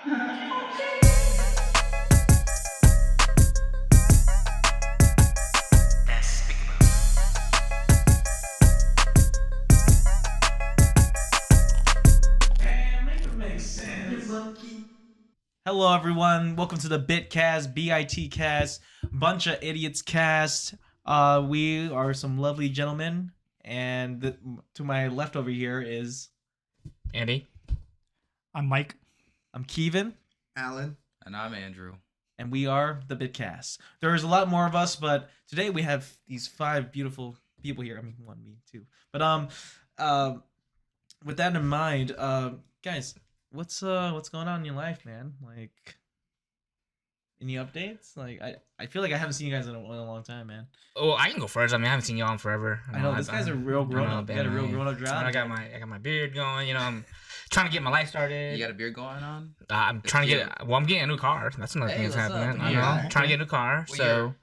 Hello, everyone. Welcome to the B.I.T cast, Buncha Idiots cast. We are some lovely gentlemen, and to my left over here is Andy. I'm Mike. I'm Kevin, Alan, and I'm Andrew. And we are the Bitcast. There's a lot more of us, but today we have these 5 beautiful people here. I mean, 1, me, 2. But with that in mind, guys, what's going on in your life, man? Like, any updates? Like, I feel like I haven't seen you guys in a long time, man. Oh, I can go first. I mean, I haven't seen y'all in forever. I know this guy's a real grown up. You got a real grown up job. I got my beard going. You know, I'm trying to get my life started. You got a beard going on? I'm trying to get. Well, I'm getting a new car. That's another thing that's happening. I know. I'm trying to get a new car. So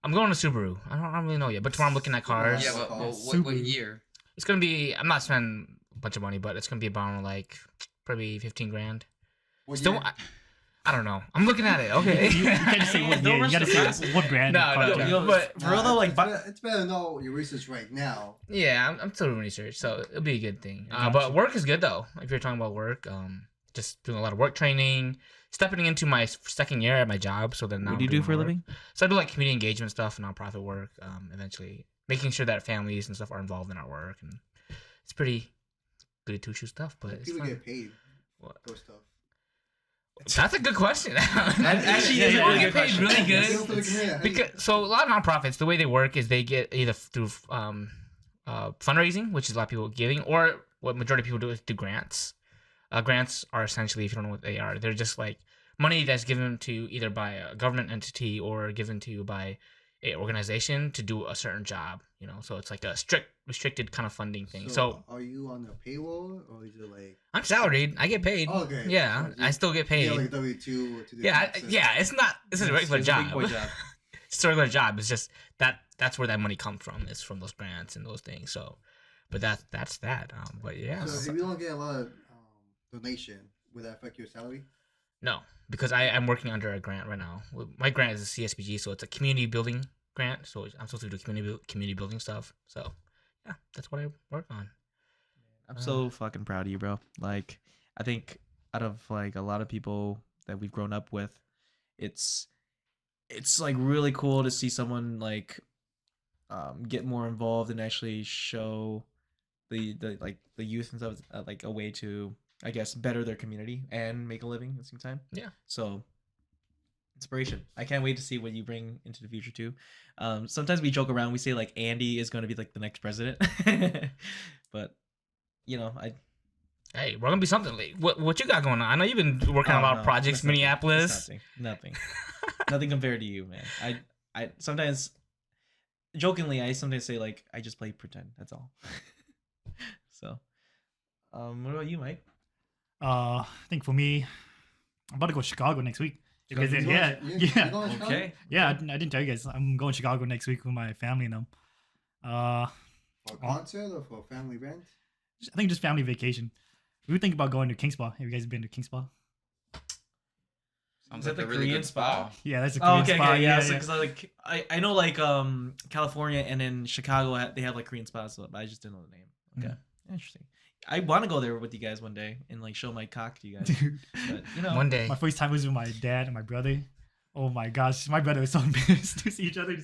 I'm going to Subaru. I don't really know yet, but tomorrow I'm looking at cars. Yeah, what year? It's gonna be. I'm not spending a bunch of money, but it's gonna be about like probably 15 grand. Still. I don't know. I'm looking at it. Okay. You can't just say what year. You gotta say what brand. No. But for real though, like, it's better to know your research right now. Yeah, I'm still doing research, so it'll be a good thing. But work is good though. If you're talking about work, just doing a lot of work training, stepping into my second year at my job. So then now what do you do for a living? So I do like community engagement stuff, nonprofit work. Eventually making sure that families and stuff are involved in our work, and it's pretty goody two shoe stuff. But people it's get paid for stuff. That's a good question. Actually, yeah, really get paid really good. Because so a lot of nonprofits, the way they work is they get either through fundraising, which is a lot of people giving, or what majority of people do is do grants. Grants are essentially, if you don't know what they are, they're just like money that's given to either by a government entity or given to you by a organization to do a certain job. You know, so it's like a restricted kind of funding thing. So are you on the payroll or is it like? I'm salaried. I get paid. Oh, okay. Yeah, I still get paid. Yeah, like W2. Yeah. It's not. It's a regular job. It's a regular job. It's just that's where that money comes from. Is from those grants and those things. So, but that's that. But yeah. So if you don't get a lot of donation, would that affect your salary? No, because I'm working under a grant right now. My grant is a CSBG, so it's a community building grant. So I'm supposed to do community building stuff. So yeah, that's what I work on. I'm so fucking proud of you, bro. Like, I think out of like a lot of people that we've grown up with, it's like really cool to see someone like get more involved and actually show the youth and stuff like a way to, I guess, better their community and make a living at the same time. Yeah. So, inspiration. I can't wait to see what you bring into the future too. Sometimes we joke around. We say like Andy is going to be like the next president, but you know, Hey, we're gonna be something. Like, what you got going on? I know you've been working on a lot of projects, Minneapolis. Nothing compared to you, man. I sometimes, jokingly, I sometimes say like I just play pretend. That's all. So, what about you, Mike? I think for me, I'm about to go to Chicago next week. Because yeah. Okay. Yeah, I didn't tell you guys. I'm going to Chicago next week with my family and them. For a concert or for a family event? I think just family vacation. We would think about going to King Spa. Have you guys been to King Spa? Is that the Korean spa? Yeah, that's a Korean spa. Okay, yeah. Because I know like California and in Chicago they have like Korean spas, but I just didn't know the name. Okay, interesting. I want to go there with you guys one day and like show my cock to you guys. Dude. But, you know, one day. My first time was with my dad and my brother. Oh my gosh, my brother was so embarrassed to see each other.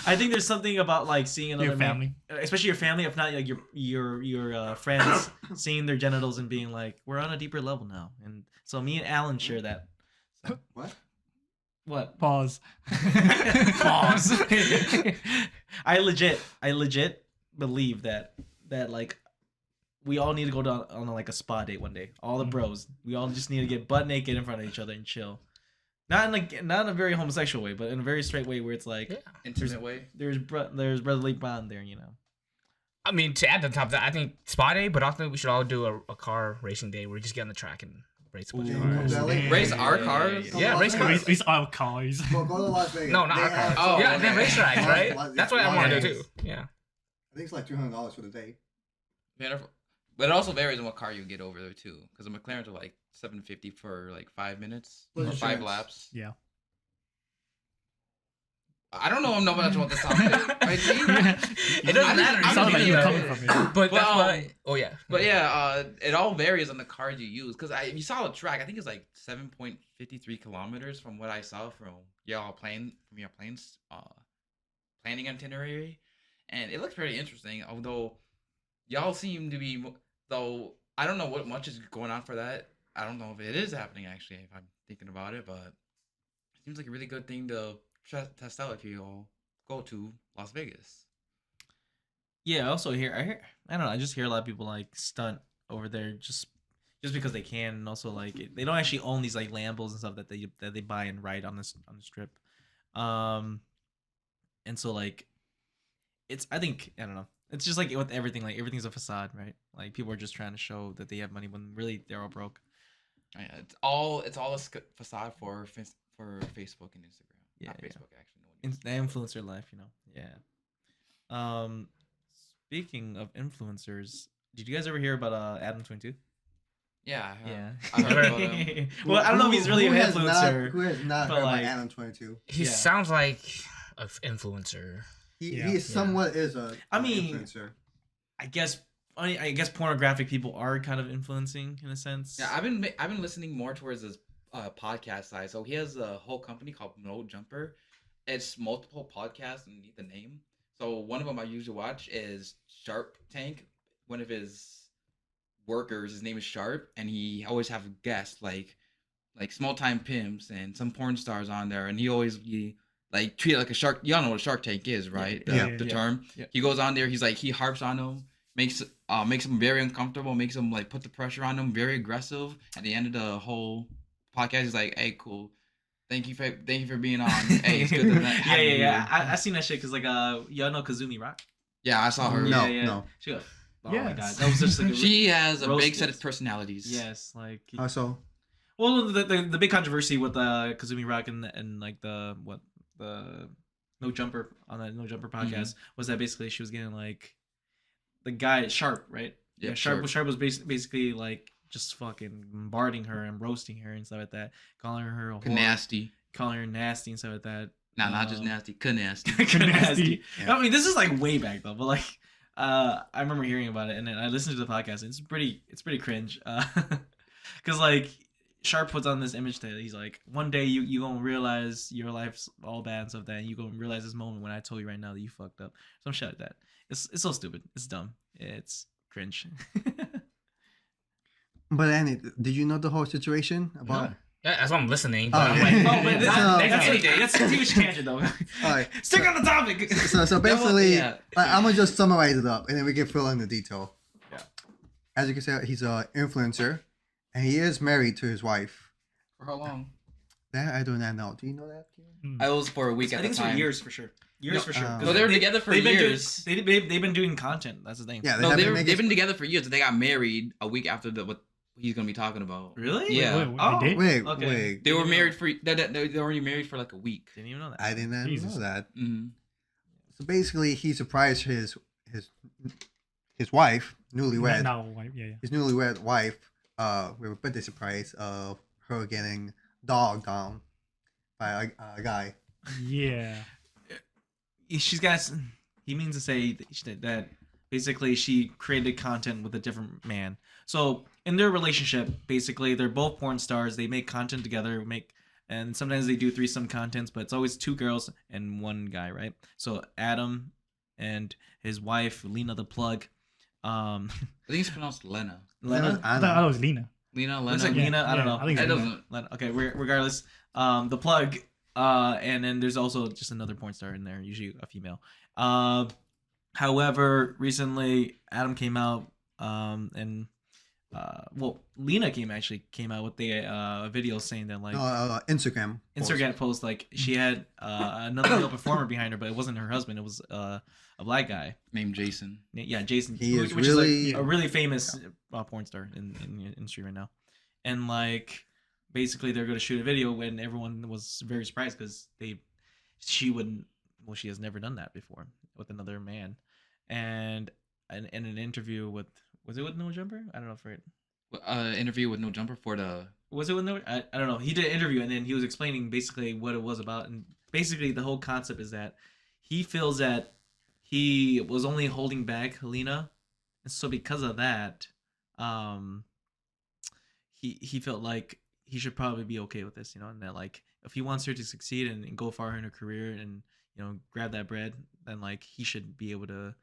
I think there's something about like seeing another family, especially your family, if not like your friends, seeing their genitals and being like, we're on a deeper level now. And so me and Alan share that. So. What? Pause. Pause. I legit believe that like we all need to go down on like a spa date one day. All the bros, we all just need to get butt naked in front of each other and chill. Not in a very homosexual way, but in a very straight way where it's like intimate way. There's brotherly bond there, you know. I mean, to add to the top of that, I think spa day, but also we should all do a car racing day where we just get on the track and race a bunch of cars. Race our cars? Yeah, race cars. Race our cars. Well, go to Las Vegas. No, not our cars. Oh, yeah, okay. then race tracks, right? That's what I want to do too. Yeah. I think it's like $200 for the day. Man, But it also varies on what car you get over there too, because the McLarens are like $750 for like 5 minutes What or 5 insurance? laps. Yeah. I don't know much about this topic. It doesn't matter. It sounds like you you're know. coming from it. But that's Well, why. Oh yeah. But yeah, it all varies on the cars you use. Because you saw the track, I think it's like 7.53 kilometers from what I saw from your plane's planning itinerary, and it looks pretty interesting. Although y'all seem to be, though I don't know what much is going on for that. I don't know if it is happening actually. If I'm thinking about it, but it seems like a really good thing to test out if you all go to Las Vegas. Yeah, I don't know, I just hear a lot of people like stunt over there just because they can, and also like they don't actually own these like Lambos and stuff that they buy and ride on the strip. And so like I think I don't know. It's just like with everything, like everything's a facade, right? Like people are just trying to show that they have money when really they're all broke. Yeah, it's all a facade for Facebook and Instagram. Yeah, Not yeah. Facebook actually. No one The influencer life, you know. Yeah. Speaking of influencers, did you guys ever hear about ADAM22? Yeah, Yeah. I heard about him. Well, I don't know if he's really an has influencer. Who has not but heard like- about ADAM22? He Yeah. sounds like an influencer. He somewhat is a I mean- influencer. I guess pornographic people are kind of influencing in a sense. Yeah, I've been listening more towards his podcast side. So he has a whole company called No Jumper. It's multiple podcasts underneath the name. So one of them I usually watch is Sharp Tank. One of his workers, his name is Sharp, and he always have guests like small time pimps and some porn stars on there, and he like treat it like a shark. Y'all know what a Shark Tank is, right? Yeah. The Yeah. term. Yeah. He goes on there. He's like he harps on them, makes him very uncomfortable, makes him like put the pressure on him, very aggressive. At the end of the whole podcast, he's like, "Hey, cool. Thank you for being on. Hey, it's good to have you yeah. here." I seen that shit because like y'all know Kazumi Rock. Yeah, I saw her. No. Yeah. She goes, oh my Yes. god, that was just like a She has a big roasted. set of personalities. Yes, like Also, well, the big controversy with Kazumi Rock and like the No Jumper on that No Jumper podcast was that basically she was getting like the guy Sharp, right? Yep, Yeah, Sharp was basically like just fucking bombarding her and roasting her and stuff like that, calling her a whore, Nasty. calling her nasty and stuff like that. Nah, not just nasty. Nasty. Nasty. Yeah. I mean, this is like way back though, but like, I remember hearing about it, and then I listened to the podcast. And it's pretty cringe, because like Sharp puts on this image that he's like, one day you gonna realize your life's all bad and stuff that, and you gonna realize this moment when I told you right now that you fucked up. Some shit like that. It's so stupid. It's dumb. It's cringe. but Annie, did you know the whole situation about? No. Yeah, that's why I'm listening. Oh, But I'm okay. like, Oh, but that's a huge tangent though. Alright. Stick on the topic. So basically, Yeah. I'm gonna just summarize it up, and then we can fill in the detail. Yeah. As you can see, he's an influencer, and he is married to his wife. For how long? That I do not know. Do you know that, Kieran? I was for a week I at think the it's time. for years for sure. Years for sure. 'Cause No, they were together for they've been years. they've been doing content. That's the thing. Yeah, No, have they've making- been together for years. They got married a week after what he's gonna be talking about. Really? Yeah. Oh, They did? Wait, Okay. wait. They were married for they were already married for like a week. Didn't even know that. I did not Jesus. know that. Mm-hmm. So basically, he surprised his wife, newlywed, Yeah. his newlywed wife, with a birthday surprise of her getting dogged down by a guy. Yeah. She's got. He means to say that basically she created content with a different man. So in their relationship, basically they're both porn stars. They make content together. And sometimes they do threesome contents, but it's always two girls and one guy, right? So Adam and his wife Lena the plug. I think it's pronounced Lena. Lena. I thought it was Lena. Lena. Looks like Yeah, Lena. I don't yeah, know. I think That it's Lena. doesn't. Lena. Okay, regardless, the plug, and then there's also just another porn star in there, usually a female. However, recently Adam came out, and Lena came out with the video saying that like Instagram. Instagram post like she had another male performer behind her, but it wasn't her husband. It was a black guy. Named Jason. Yeah, Jason. He is which really- is like a really famous porn star in the industry right now. And like basically they're going to shoot a video when everyone was very surprised because she has never done that before with another man. And in an interview with Was it with No Jumper? I don't know for it. Interview with No Jumper for the. Was it with No? I don't know. He did an interview and then he was explaining basically what it was about, and basically the whole concept is that he feels that he was only holding back Helena, and so because of that, he felt like he should probably be okay with this, and that like if he wants her to succeed and go far in her career and grab that bread, then like he should be able to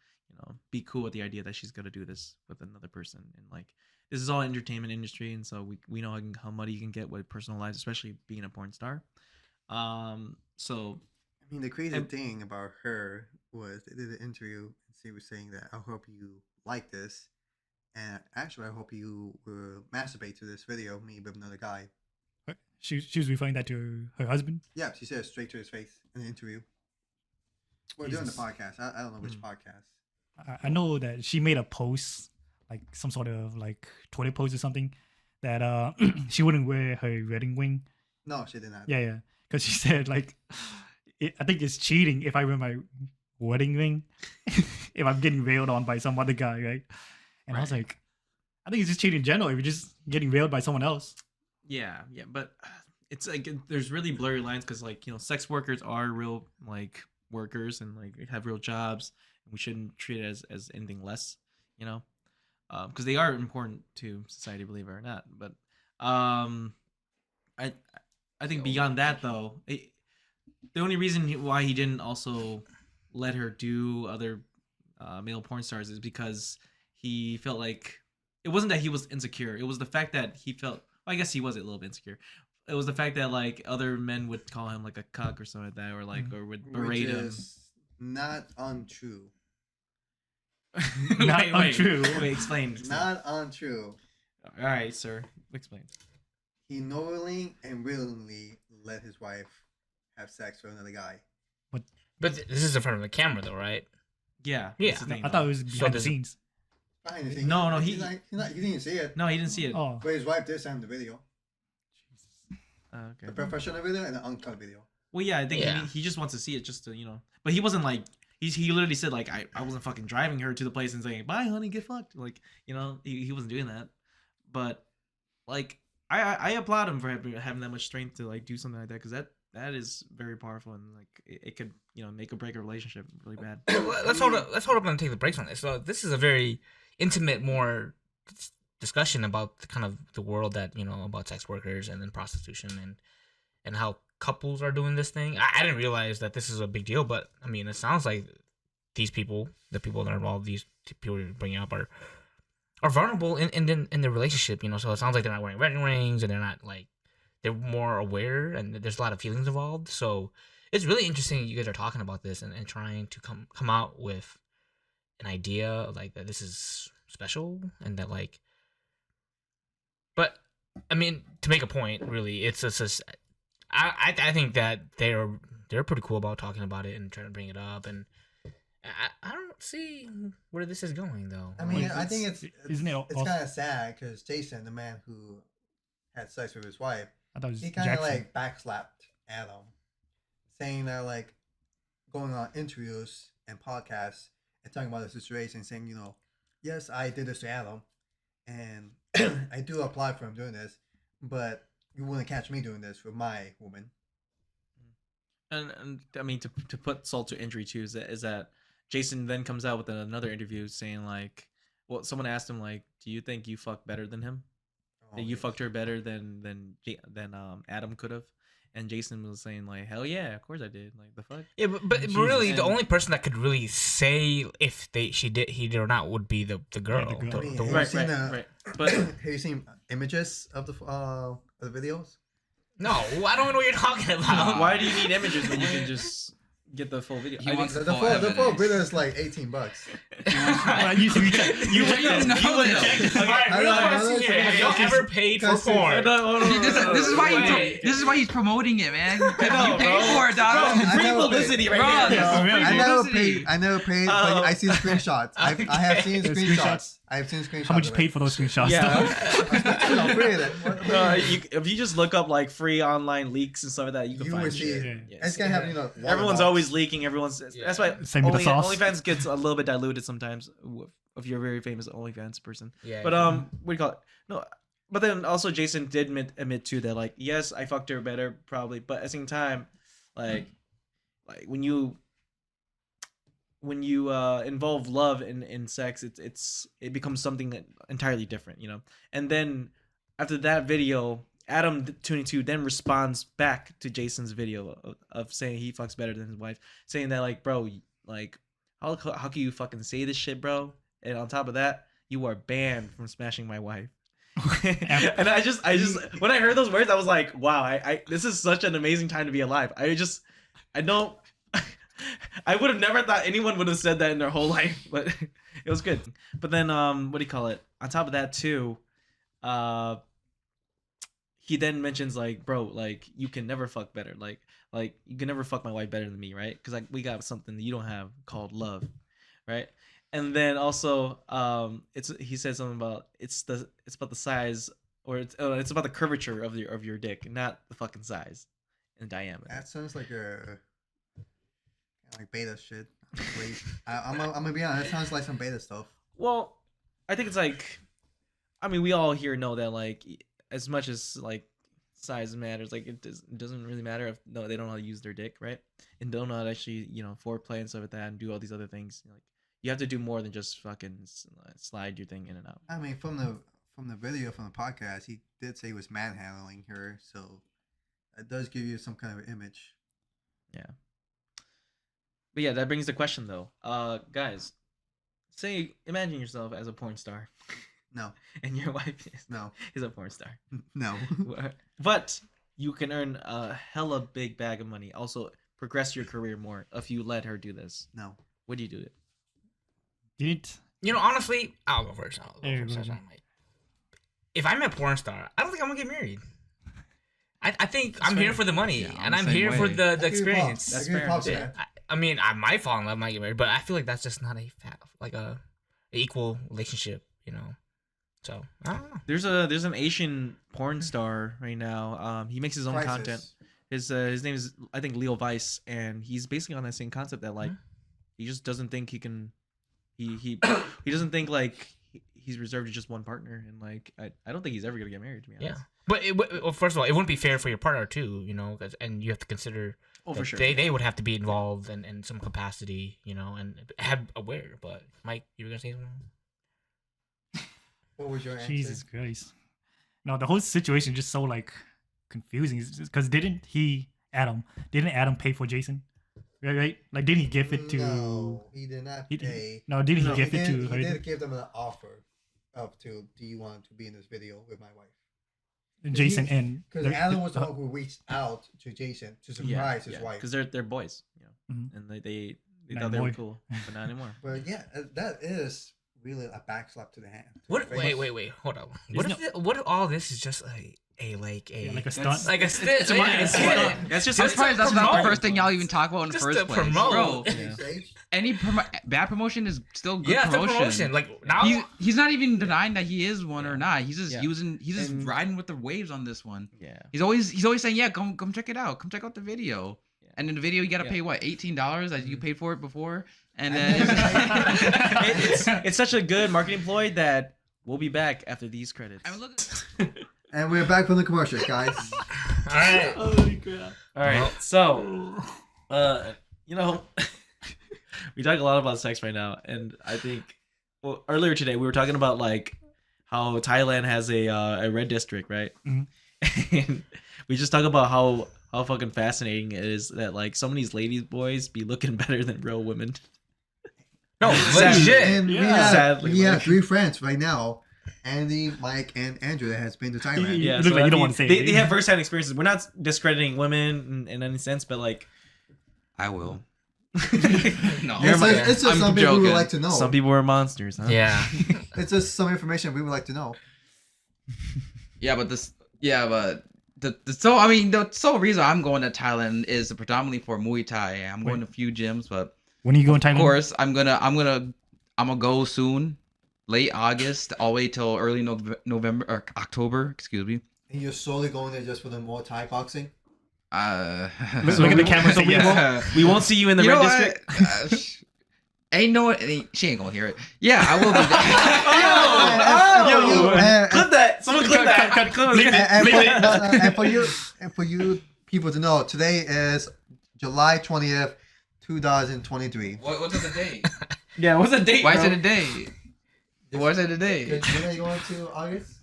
be cool with the idea that she's gonna do this with another person, and like this is all entertainment industry, and so we know how muddy you can get with personal lives, especially being a porn star. So I mean, the crazy thing about her was they did an interview and she was saying that I hope you like this, and actually I hope you will masturbate to this video, me with another guy. She was referring that to her husband. Yeah, she said it straight to his face in the interview. We're doing the podcast. I don't know which podcast. I know that she made a post, like some sort of like Twitter post or something, that she wouldn't wear her wedding ring. No, she did not. Yeah, because she said like, I think it's cheating if I wear my wedding ring, if I'm getting railed on by some other guy, right? And I was like, I think it's just cheating in general if you're just getting railed by someone else. Yeah, but it's like there's really blurry lines because like sex workers are real like workers and like have real jobs, and we shouldn't treat it as anything less, because they are important to society, believe it or not. But I think beyond that though, the only reason why he didn't also let her do other male porn stars is because he felt like it wasn't that he was insecure. It was the fact that he felt. I guess he was a little bit insecure. It was the fact that like other men would call him like a cuck or something like that, or like or would berate Which him. Is not untrue. Not untrue. Wait, explain. Not untrue. All right, sir. Explain. He knowingly and willingly let his wife have sex with another guy. But this is in front of the camera, though, right? Yeah. Yeah. That's the thing, I thought it was behind the scenes. Behind the scenes. No, he didn't see it. No, he didn't see it. Oh, But his wife did send the video. Okay. The professional video and the uncut video. Well, yeah, I think he just wants to see it just to But he wasn't like he literally said like I wasn't fucking driving her to the place and saying bye honey, get fucked, like he wasn't doing that. But like I applaud him for having that much strength to like do something like that, because that is very powerful, and like it could make or break a relationship really bad. Let's hold up and take the breaks on this. So this is a very intimate, more discussion about the kind of the world that about sex workers and then prostitution and how couples are doing this thing. I didn't realize that this is a big deal, but I mean, it sounds like these people, the people that are involved, these people you're bringing up are vulnerable in the relationship. So it sounds like they're not wearing wedding rings, and they're not like, they're more aware, and there's a lot of feelings involved. So it's really interesting you guys are talking about this and trying to come out with an idea like that this is special, and that like, but I mean, to make a point, really, it's just I think that they're pretty cool about talking about it and trying to bring it up, and I don't see where this is going though. I mean, I think it's kind of sad because Jason, the man who had sex with his wife, I thought it was he kind of Jackson. like backslapped Adam, saying that like going on interviews and podcasts and talking about the situation, saying yes, I did this to Adam, and I do apply for him doing this, but you wouldn't catch me doing this with my woman. And I mean, to put salt to injury too is that Jason then comes out with another interview saying like, well, someone asked him like, do you think you fucked better than him? That you fucked her better than Adam could have? And Jason was saying like, hell yeah, of course I did. Like the fuck. Yeah, but really, the only person that could really say if he did or not would be the girl. Right, the girl. Right. But have you seen images of the videos? No, I don't know what you're talking about. why do you need images when you can just get the full video? He wants The full video is like $18. Have y'all ever paid for porn? This is why he's promoting it, man. You pay for it, dog. Free publicity right here. I never paid, but I see screenshots. I have seen screenshots. How much you paid for those screenshots? Yeah. Free of it. If you just look up like free online leaks and stuff like that, you can You find will see shit. it. Yeah. It's gonna have Everyone's always leaking. That's why Same with the sauce. OnlyFans gets a little bit diluted sometimes if you're a very famous OnlyFans person. Yeah. But what do you call it? No, but then also Jason did admit too that like yes, I fucked her better probably, but at the same time, like when you involve love in sex, it becomes something entirely different, you know. And then after that video, ADAM22 then responds back to Jason's video of saying he fucks better than his wife, saying that like, bro, like how can you fucking say this shit, bro? And on top of that, you are banned from smashing my wife. And I just when I heard those words, I was like, wow, I this is such an amazing time to be alive. I don't I would have never thought anyone would have said that in their whole life, but it was good. But then what do you call it? On top of that too, he then mentions like, bro, like you can never fuck better. Like you can never fuck my wife better than me, right? Because like we got something that you don't have called love, right? And then also he said something about it's about the size, or it's about the curvature of your dick, not the fucking size and diameter. That sounds like like beta shit. I'm gonna be honest. That sounds like some beta stuff. Well, I think it's like, I mean, we all here know that like as much as like size matters, like it doesn't really matter if they don't know how to use their dick, right? And don't know how to actually foreplay and stuff like that and do all these other things. Like you have to do more than just fucking slide your thing in and out. I mean, from the video from the podcast, he did say he was manhandling her, so it does give you some kind of image. Yeah. But yeah, that brings the question though. Guys, imagine yourself as a porn star. No. And your wife is a porn star. No. But you can earn a hella big bag of money. Also progress your career more if you let her do this. No. Would you do it? Honestly, I'll go first. If I'm a porn star, I don't think I'm gonna get married. I think I'm here for the money, and I'm here for the experience. That's fair. I mean, I might fall in love, might get married, but I feel like that's just not a equal relationship, you know. So I don't know. There's an Asian porn star right now. He makes his own content. His name is, I think, Leo Weiss, and he's basically on that same concept that like he just doesn't think he can. He doesn't think like he's reserved to just one partner, and like I don't think he's ever gonna get married, to be honest. Yeah, but first of all, it wouldn't be fair for your partner too, you know, and you have to consider. Oh, for sure. They would have to be involved in some capacity, you know, and have aware. But Mike, you were gonna say something? What was your answer? Jesus Christ! No, the whole situation is just so like confusing. Because didn't Adam pay for Jason? Right? Like, didn't he give it to? No, he did not pay. No, didn't he give it to? He did give them an offer do you want to be in this video with my wife? Jason and because Adam was the one who reached out to Jason to surprise his wife. Because they're boys, you know, and they thought they were cool, but not anymore. But yeah, that is really a backslap to the hand. Wait, hold on. What if all this is just like a stunt? Like a stint. That's not the first thing y'all even talk about in the first place. Bro, any bad promotion is still good promotion. It's a promotion. Like now, he's not even denying that he is one or not. He's just he's just riding with the waves on this one. Yeah. He's always saying, yeah, come check it out. Come check out the video. Yeah. And in the video, you gotta pay what, $18 as you paid for it before, and then it's such a good marketing ploy that we'll be back after these credits. I mean, look. And we're back from the commercial, guys. All right. Holy crap. All right. So, you know, we talk a lot about sex right now, and I think, well, earlier today we were talking about like how Thailand has a red district, right? Mm-hmm. And we just talk about how fucking fascinating it is that like some of these ladies boys be looking better than real women. No, legit. And we have 3 friends right now. Andy, Mike, and Andrew that has been to Thailand. Yeah, so you don't want to say they have first-hand experiences. We're not discrediting women in any sense, but like, I will. No, it's just something we would like to know. Some people are monsters, huh? Yeah. It's just some information we would like to know. The sole reason I'm going to Thailand is predominantly for Muay Thai. I'm going to a few gyms, but when are you going to Thailand? Of course, I'm gonna go soon. Late August, all the way till early November or October. Excuse me. And you're solely going there just for the Muay Thai boxing? Look at the camera. So we won't see you in the red district. Ain't no, she ain't gonna hear it. Yeah, I will be there. Clip that. Someone clip that. And for you people to know, today is July 20th, 2023. What's the date? Yeah, what's the date? Why is bro? it a day? Why is it a day? When are you going to August?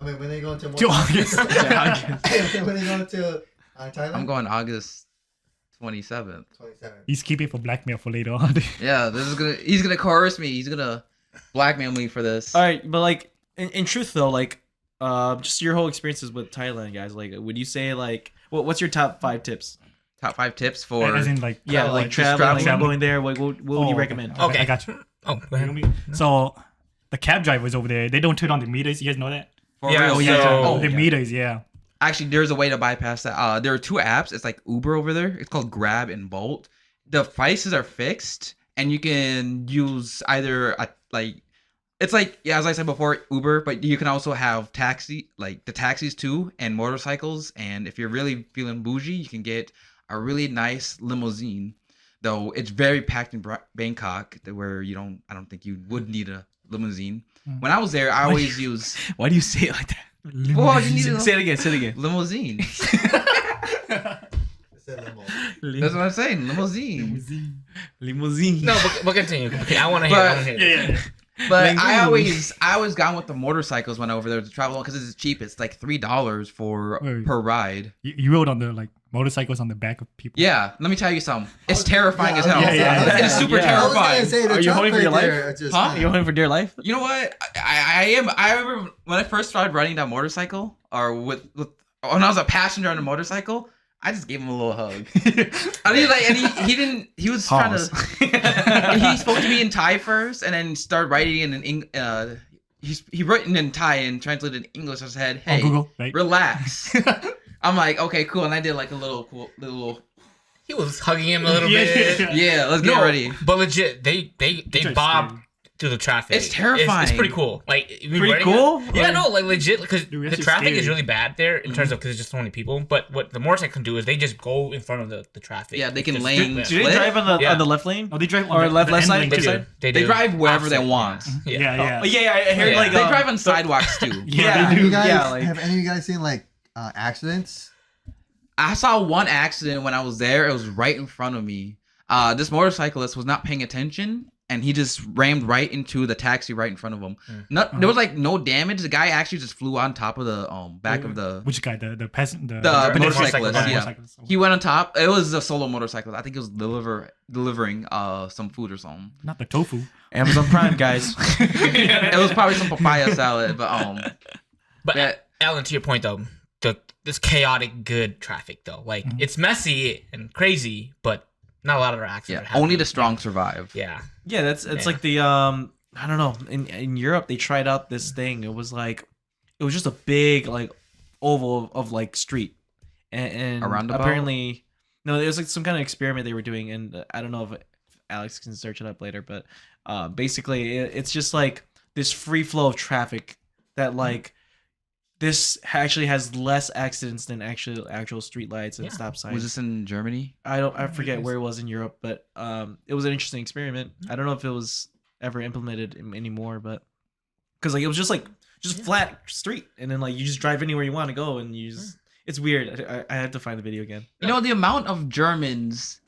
I mean, when are you going to August. When are you going to Thailand? I'm going August 27th. 27. He's keeping for blackmail for later on. Yeah, he's gonna coerce me. He's gonna blackmail me for this. All right, but like in truth though, like just your whole experiences with Thailand, guys. Like, would you say like what's your top 5 tips? Top 5 tips for As in like Yeah, like traveling, traveling. going there. What would you recommend? Okay, I got you. Oh, go ahead. So the cab drivers over there, they don't turn on the meters. You guys know that? For Yeah, real. so- The meters, yeah. Actually, there's a way to bypass that. There are 2 apps. It's like Uber over there. It's called Grab and Bolt. The prices are fixed, and you can use either it's like, yeah, as I said before, Uber, but you can also have the taxis too, and motorcycles. And if you're really feeling bougie, you can get a really nice limousine. Though it's very packed in Bangkok, where I don't think you would need a limousine. When I was there, I always use. Why do you say it like that? Well, you need a Say it again. Say it again. limousine. It's a limo. That's what I'm saying, limousine. Limousine. No, but continue. Okay, I want to hear. Yeah. But I always gone with the motorcycles when I over there to travel because it's cheap. It's like $3 per ride. You rode on the like motorcycles on the back of people. Yeah, let me tell you something. It's terrifying as hell. Yeah. It's super Yeah. terrifying. Are you holding for your life? Huh? Are you going for dear life? You know what? I am. I remember when I first started riding that motorcycle, or when I was a passenger on a motorcycle. I just gave him a little hug. I mean, like, and he didn't. He was trying to. He spoke to me in Thai first, and then started writing in he wrote in Thai and translated in English. I said, "Hey, On Google, right? relax." I'm like, "Okay, cool," and I did like a little. He was hugging him a little bit. Yeah, let's get ready. But legit, they bob through the traffic. It's terrifying. It's pretty cool. Like Pretty cool? Yeah, no, like legit, because Dude, the that's traffic scary. is really bad there in terms of because there's just so many people. But what the motorcycle can do is they just go in front of the traffic. Yeah, they can Just- lane. Do they drive on the left lane? Oh, they drive Or on left the end side? lane They Right too. do. They They do. drive wherever they Opposite. want. Yeah. Oh, yeah, I heard Yeah. like They drive on sidewalks too. Yeah, they Have do. you guys, Yeah, like- have any of you guys seen like accidents? I saw one accident when I was there. It was right in front of me. This motorcyclist was not paying attention, and he just rammed right into the taxi right in front of him. There was like no damage. The guy actually just flew on top of the back of the. Which guy? The peasant? The motorcyclist, motorcyclist, yeah. He went on top. It was a solo motorcycle. I think it was delivering some food or something. Not the tofu. Amazon Prime, guys. It was probably some papaya salad, but But Yeah. Alan, to your point though, this chaotic good traffic though, like it's messy and crazy, but not a lot of accidents. yeah, only the strong survive. Yeah. Yeah, it's Yeah. like the I don't know. In Europe, they tried out this thing. It was just a big like oval of like street, and A roundabout? apparently no, it was like some kind of experiment they were doing, and I don't know if Alex can search it up later, but basically it's just like this free flow of traffic that like. This actually has less accidents than actual street lights and stop signs. Was this in Germany? I forget where it was in Europe, but it was an interesting experiment. I don't know if it was ever implemented anymore, but because like it was just flat street, and then like you just drive anywhere you want to go, and it's weird. I have to find the video again. You know, the amount of Germans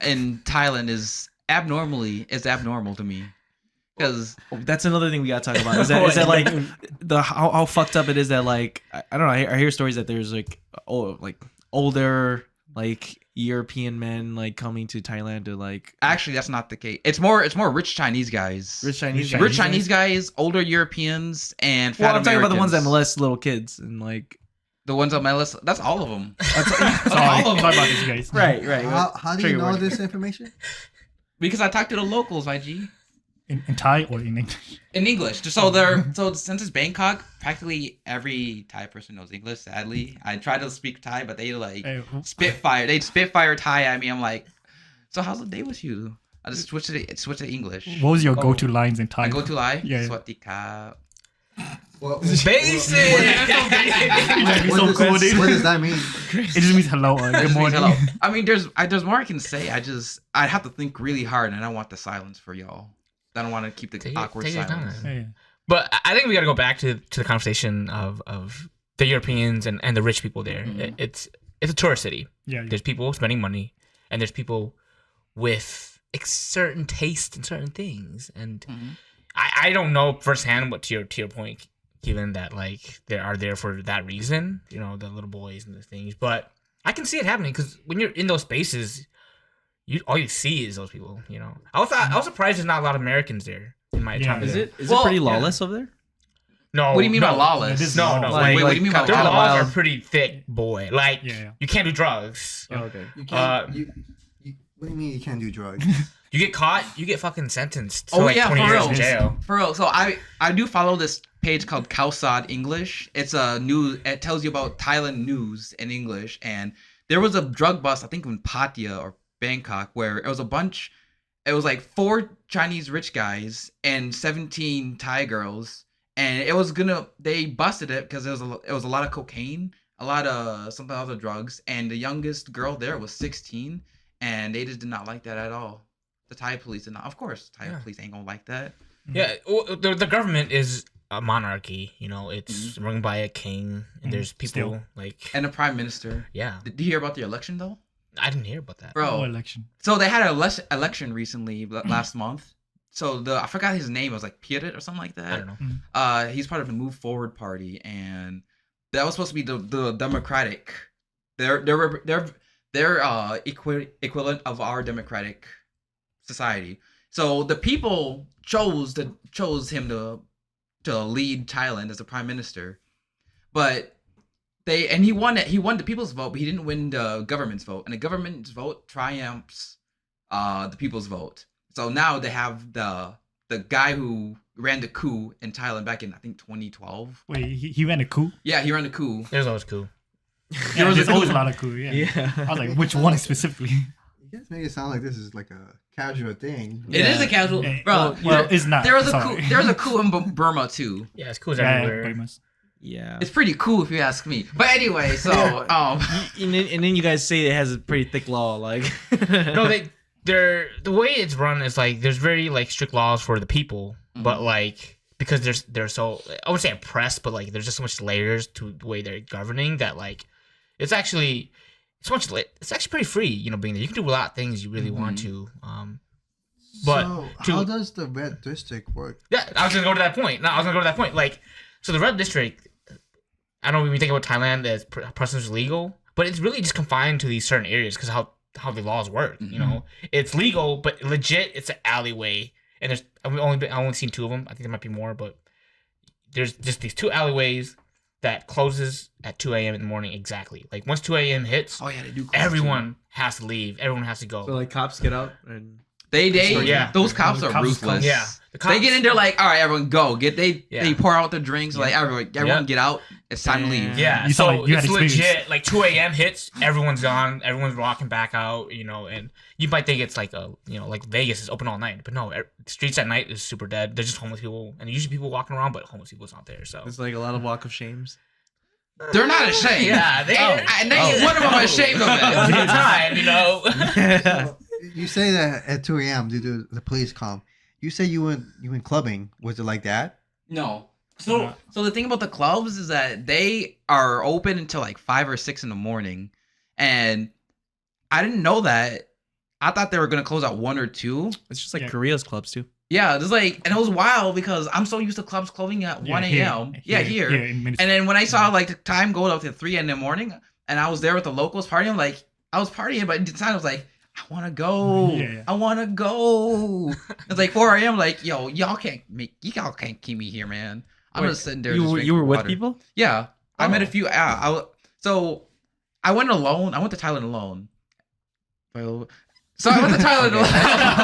in Thailand is abnormal to me. Because That's another thing we gotta talk about. Is that like how fucked up it is that like I don't know. I hear stories that there's like older like European men like coming to Thailand to like actually that's not the case. It's more rich Chinese guys. rich Chinese Rich Chinese guys, older Europeans, and fat Well, I'm talking about the ones that Americans. molest little kids and like The ones on my list. That's all of them. Sorry about this, guys. right. How do you Trigger know warning. this information? Because I talked to the locals, YG. In Thai or in English? In English. So since it's Bangkok, practically every Thai person knows English, sadly. I try to speak Thai, but they like Hey, spitfire. They'd spitfire Thai at me. I'm like, so how's the day with you? I just switch to English. what was your go-to lines in Thai? I go to lie. Yeah. Swatika. Basic. What does that mean? It just means hello or good morning. Hello. I mean, there's more I can say. I'd have to think really hard, and I want the silence for y'all. I don't want to keep the awkward silence. Yeah. But I think we got to go back to the conversation of the Europeans and the rich people there. Mhm. It's a tourist city. Yeah. There's people spending money, and there's people with a certain taste in certain things. And Mhm. I don't know firsthand what to your point, given that like they are there for that reason, you know, the little boys and the things. But I can see it happening because when you're in those spaces, all you see is those people. You know, I was surprised there's not a lot of Americans there in my time. Is there. it Well, pretty lawless over there? No. What do you mean by It lawless? is No, lawless. like, Wait, what do you mean by Their kinda laws lawless? are pretty thick, boy. Like Yeah. you can't do drugs. Yeah. Oh, okay. You can't. You, what do you mean you can't do drugs? You get caught, you get fucking sentenced to Oh, like yeah, 20 for years real. in jail. For real. So I do follow this page called Khalsad English. It's a news. It tells you about Thailand news in English. And there was a drug bust, I think in Pattaya or Bangkok, where it was a bunch. It was like 4 Chinese rich guys and 17 Thai girls, and they busted it because it was a lot of cocaine, a lot of something other drugs, and the youngest girl there was 16, and they just did not like that at all. The Thai police did not. Of course, Thai police ain't gonna like that. Yeah, well, the government is a monarchy. You know, it's run by a king, and there's people Still. like And the prime minister. yeah. Did you hear about the election though, I didn't hear about that. bro? Oh, election. So they had an election recently last month. So I forgot his name. It was like Pirit or something like that. I don't know. He's part of the Move Forward Party, and that was supposed to be the Democratic. They're equivalent of our democratic society. So the people chose him to lead Thailand as the prime minister, but he won it. He won the people's vote, but he didn't win the government's vote, and the government's vote triumphs the people's vote. So now they have the guy who ran the coup in Thailand back in I think 2012. Wait, he ran a coup? Yeah, he ran the coup. There's always cool. Yeah, was there's a always a coup. lot of coup, yeah. Yeah. I was like, which one specifically? You guys make it sound like this is like a casual thing. It is a casual, Yeah. bro. Well, it's not. There was a sorry. coup. There was a coup in Burma too. Yeah, it's cool Yeah, everywhere. pretty much. Yeah. It's pretty cool if you ask me. But anyway, so And then you guys say it has a pretty thick law, like. No, they're the way it's run is like there's very like strict laws for the people, but like because they're so I would say oppressed, but like there's just so much layers to the way they're governing that like it's actually pretty free, you know, being there. You can do a lot of things you really want to. But so how does the red district work? yeah, I was gonna go to that point. No, I was gonna go to that point. Like, so the red district, I don't know when you think about Thailand as prostitution is legal, but it's really just confined to these certain areas because how the laws work. You know, it's legal, but legit, it's an alleyway, and I've only seen 2 of them. I think there might be more, but there's just these 2 alleyways that closes at 2 a.m. in the morning exactly. Like once 2 a.m. hits, oh yeah, they do. everyone has to leave. Everyone has to go. So like cops get out and. Yeah. Those cops The are cops ruthless. come. Yeah, the cops, They get in there like, all right, everyone go. They Yeah. pour out their drinks. Like everyone get out. It's time to leave. Yeah, You so sound like you had it's experience. legit. Like 2 a.m. hits, everyone's gone. Everyone's walking back out. You know, and you might think it's like like Vegas is open all night, but no, streets at night is super dead. There's just homeless people, and usually people walking around, but homeless people's not there. So It's like a lot of walk of shames. They're not ashamed. yeah, they. One of them are ashamed of It was a it. good time, you know. So, you say that at 2 a.m. due to the police come. You say you went clubbing. Was it like that? No. So the thing about the clubs is that they are open until like 5 or 6 in the morning, and I didn't know that. I thought they were gonna close at 1 or 2. It's just like Yeah. Korea's clubs too. Yeah, it's like, and it was wild because I'm so used to clubs closing at 1 a.m. Here. in Minnesota. And then when I saw like the time go up to 3 in the morning, and I was there with the locals partying, I'm like, I was partying, but at the time I was like, I want to go. Yeah. I want to go. It's like 4 a.m. Like, yo, y'all can't keep me here, man. I'm just sitting there. You just were drinking with water. people? Yeah, I met a Oh. few. So I went alone. I went to Thailand alone. So I went to Thailand alone.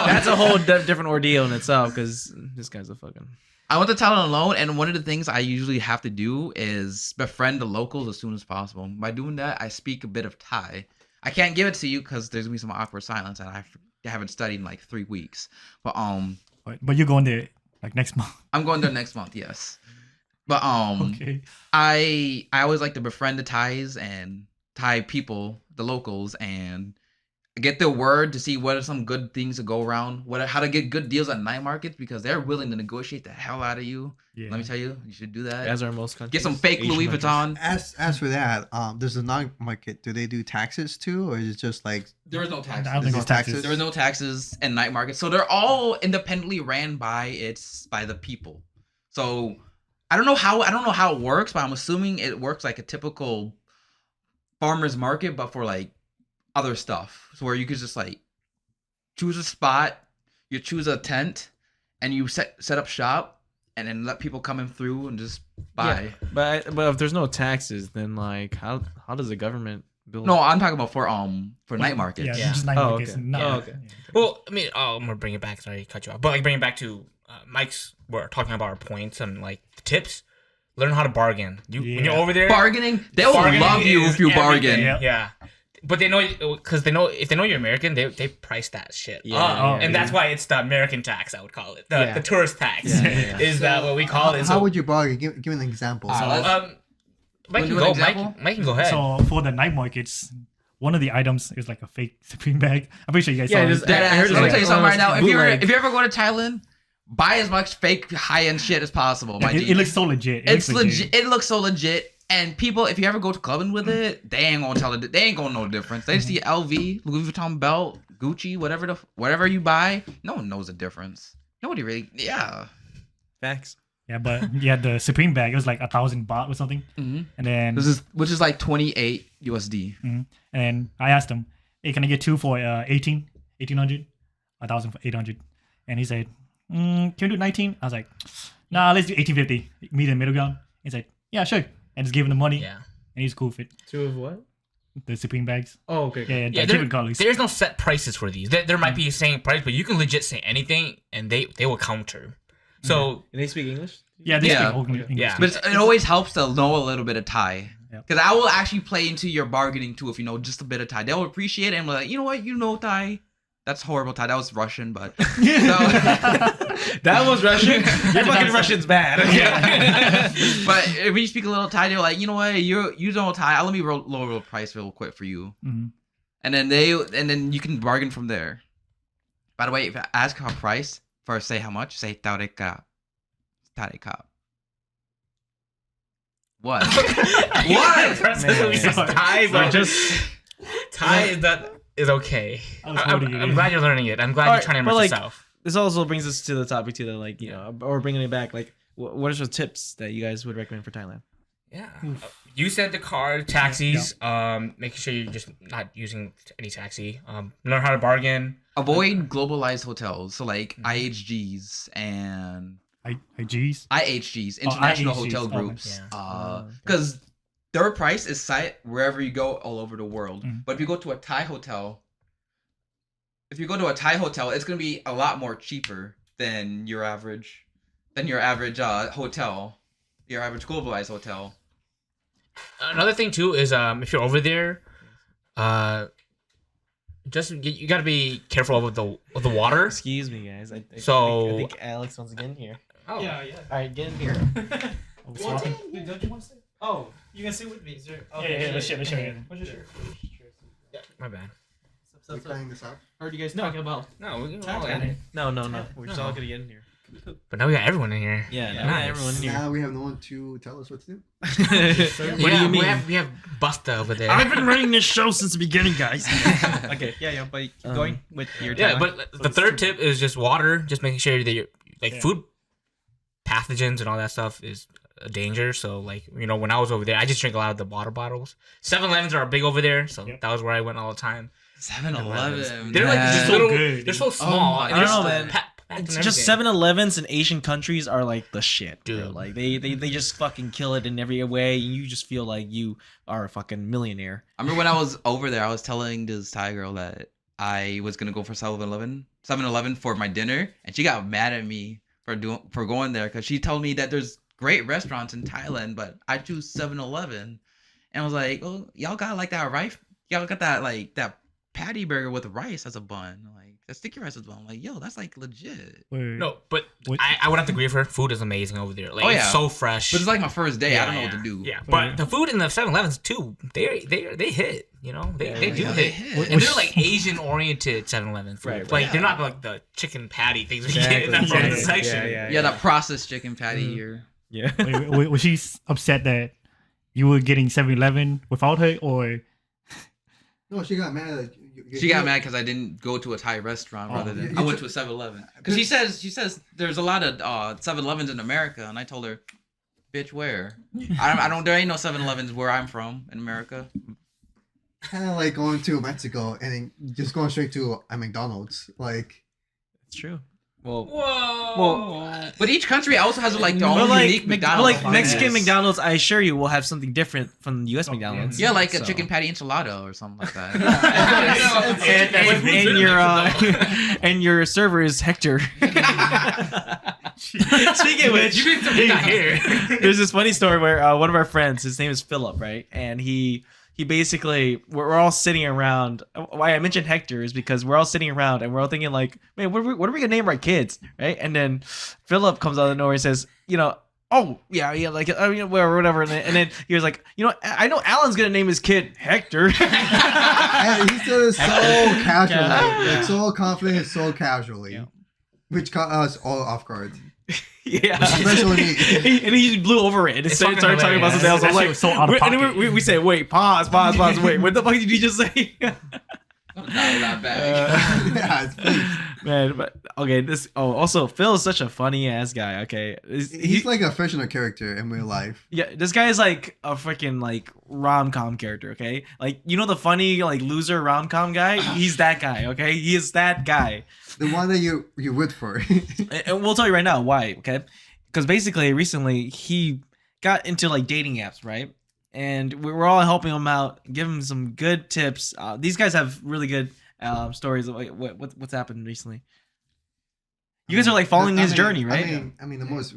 That's a whole different ordeal in itself because this guy's a fucking. I went to Thailand alone, and one of the things I usually have to do is befriend the locals as soon as possible. By doing that, I speak a bit of Thai. I can't give it to you because there's gonna be some awkward silence, and I haven't studied in like 3 weeks. But But you're going there like next month. I'm going there next month. Yes. But Okay. I always like to befriend the Thais and Thai people, the locals, and get the word to see what are some good things to go around, how to get good deals at night markets because they're willing to negotiate the hell out of you. Yeah. Let me tell you, you should do that. As are most countries. Get some fake Asian Louis countries. Vuitton. As for that, does the night market, do they do taxes too, or is it just like There is no I taxes. don't think no it's taxes. There is no taxes and night markets, so they're all independently ran by the people. So I don't know how it works, but I'm assuming it works like a typical farmers market, but for like other stuff. So where you could just like choose a spot, you choose a tent, and you set up shop, and then let people come in through and just buy. Yeah, but if there's no taxes, then like how does the government build? No, I'm talking about for night markets. Yeah, Yeah. just night Oh, markets. okay. Not, Oh, okay. yeah. Well, I mean, I'm gonna bring it back. Sorry, to cut you off. But like, bring it back to Mike's. We're talking about our points and like tips. Learn how to bargain. When you're Yeah. over there, Bargaining, they will bargaining love you is if you bargain. everything. Yeah. Yeah. But they know because they know if they know you're American, they price that shit. Yeah, up. yeah, And yeah. that's why it's the American tax. I would call it Yeah. the tourist tax. Yeah, yeah. Is that what we call it? how would you bargain? Give me an example. Mike can do an go. example? Mike can go ahead. So for the night markets, one of the items is like a fake Supreme bag. I'm pretty sure you guys Yeah, saw just- it. Dead I ass. heard Let me it's tell you like something right now. almost bootleg. If you ever go to Thailand, buy as much fake high end shit as possible. My G. It looks so legit. It's legit. It looks so legit. And people, if you ever go to clubbing with it, they ain't gonna tell it. They ain't gonna know the difference. They see LV, Louis Vuitton belt, Gucci, whatever you buy. No one knows the difference. Nobody really. Yeah. Facts. Yeah, but yeah, the Supreme bag, it was like 1,000 baht or something. Mm-hmm. And then Which is like 28 USD. and I asked him, hey, can I get two for 1,800? 1,000 for 800. And he said, can we do 19? I was like, nah, let's do 1,850. Meet in the middle ground. He said, yeah, sure. And just gave him the money. yeah. And he's cool with it. Two of what? The Supreme bags. Oh, okay. Yeah, Yeah, different colors. there's no set prices for these. There might be a saying price, but you can legit say anything, and they will counter. So And they speak English? Yeah, they Yeah. speak all English. Yeah. But it always helps to know a little bit of Thai. Yep. Because I will actually play into your bargaining too if you know just a bit of Thai. They'll appreciate it and be like, you know what, you know Thai. That's horrible Thai. That was Russian, but That was Russian. Your fucking Russian's bad. but if you speak a little Thai, they're like, you know what, you know Thai. Let me lower the price real quick for you. Mhm. And then you can bargain from there. By the way, if I ask how price, first say how much. Say Taureka. Taureka. What? What? Thai, So but just Thai is okay. I was holding it I'm in. glad you're learning it. I'm glad you're Alright, trying to but, immerse like, yourself. this also brings us to the topic too, that like, you know, or bringing it back, like what are some tips that you guys would recommend for Thailand? Yeah. You said the car, taxis, making sure you're just not using any taxi. Learn how to bargain. Avoid globalized hotels, so like IHGs and IGs. IHGs, international IHGs. hotel Oh, groups. yeah. Because their price is set wherever you go all over the world. Mhm. But if you go to a Thai hotel, it's gonna be a lot more cheaper than your average hotel, your average globalized hotel. Another thing too is if you're over there, you gotta be careful with the water. Excuse me, guys. I So- think Alex wants to get in here. Oh. All right, get in here. Oh, swapping? Don't you want to sit? Oh, you can sit with me, sir. Yeah, let's share. What's your shirt? My bad. We're cutting this out. Heard you guys talking about. No, we can all Thailand. in. No. We're just all gonna get in here. But now we got everyone in here. Yeah, Nice. now everyone in here. Now we have no one to tell us what to do. What do Yeah, you mean? We have Busta over there. I've been running this show since the beginning, guys. Okay, yeah, but keep going with your Yeah, Thailand. but the third tip is just water. Just making sure that you're like Yeah. food pathogens and all that stuff is a danger. So like, you know, when I was over there, I just drink a lot of the water bottles. 7-Elevens are big over there, so Yep. that was where I went all the time. 7-Eleven. They're like Yeah. just So little. good. They're so small. my and I they're don't know, so man. packed and It's just everything. 7-Elevens in Asian countries are like the shit, bro. Dude. Like they just fucking kill it in every way, and you just feel like you are a fucking millionaire. I remember when I was over there, I was telling this Thai girl that I was gonna go for 7-Eleven for my dinner, and she got mad at me for going there because she told me that there's great restaurants in Thailand, but I choose 7-Eleven, and I was like, well, y'all got like that rice, y'all got that like that patty burger with rice as a bun, like that sticky rice as well. I'm like, yo, that's like legit. No, but What- I would have to agree with her. Food is amazing over there. Like, Oh, it's yeah. so fresh. But it's like my first day. I don't know yeah. what to do. Yeah, but the food in the 7-Elevens too, they hit. You know, they do yeah, hit. they hit. And they're like Asian oriented 7-Eleven food. Right, Like yeah. they're not like the chicken patty things we get in Exactly. that frozen Yeah, section. Yeah, that processed chicken patty Mm. here. Yeah. Was she upset that you were getting 7-Eleven without her, or No, she got mad. At She got mad because I didn't go to a Thai restaurant rather than you I went took- to a 7-Eleven. Because she says there's a lot of 7-Elevens in America, and I told her, bitch, where? I don't. There ain't no 7-Elevens where I'm from in America. Kind of like going to Mexico and then just going straight to a McDonald's. Like, It's true. Well, Whoa. But each country also has like their but own like, unique McDonald's. like Mexican Yes. McDonald's, I assure you, will have something different from the U.S. McDonald's. Yeah, like a So- chicken patty enchilada or something like that. and your server is Hector. Speaking of which, there's this funny story where one of our friends, his name is Philip, right? And he basically, we're all sitting around. Why I mentioned Hector is because we're all sitting around and we're all thinking like, man, what are we gonna name our kids, right? And then Philip comes out of nowhere and says, oh yeah, like whatever. And then he was like, I know Alan's gonna name his kid Hector. and he said it so casually, like so confident, so casually, Yeah. which caught us all off guard. Yeah, Especially me. and he just blew over it and started talking about something else. I'm That shit like, was so out of and then pocket. we say, wait, pause, wait, what the fuck did you just say? Not bad. Yeah, it's funny. Man, but okay, also Phil is such a funny ass guy. Okay, He's like a fictional character in real life. yeah, this guy is like a freaking like rom-com character. Okay, like the funny like loser rom-com guy. He's that guy. Okay, he is that guy. The one that you root for. And we'll tell you right now why. Okay, because basically recently he got into like dating apps, right? And we're all helping him out, give him some good tips. These guys have really good stories of like what's happened recently. You guys are like following his journey, right? I mean, the most.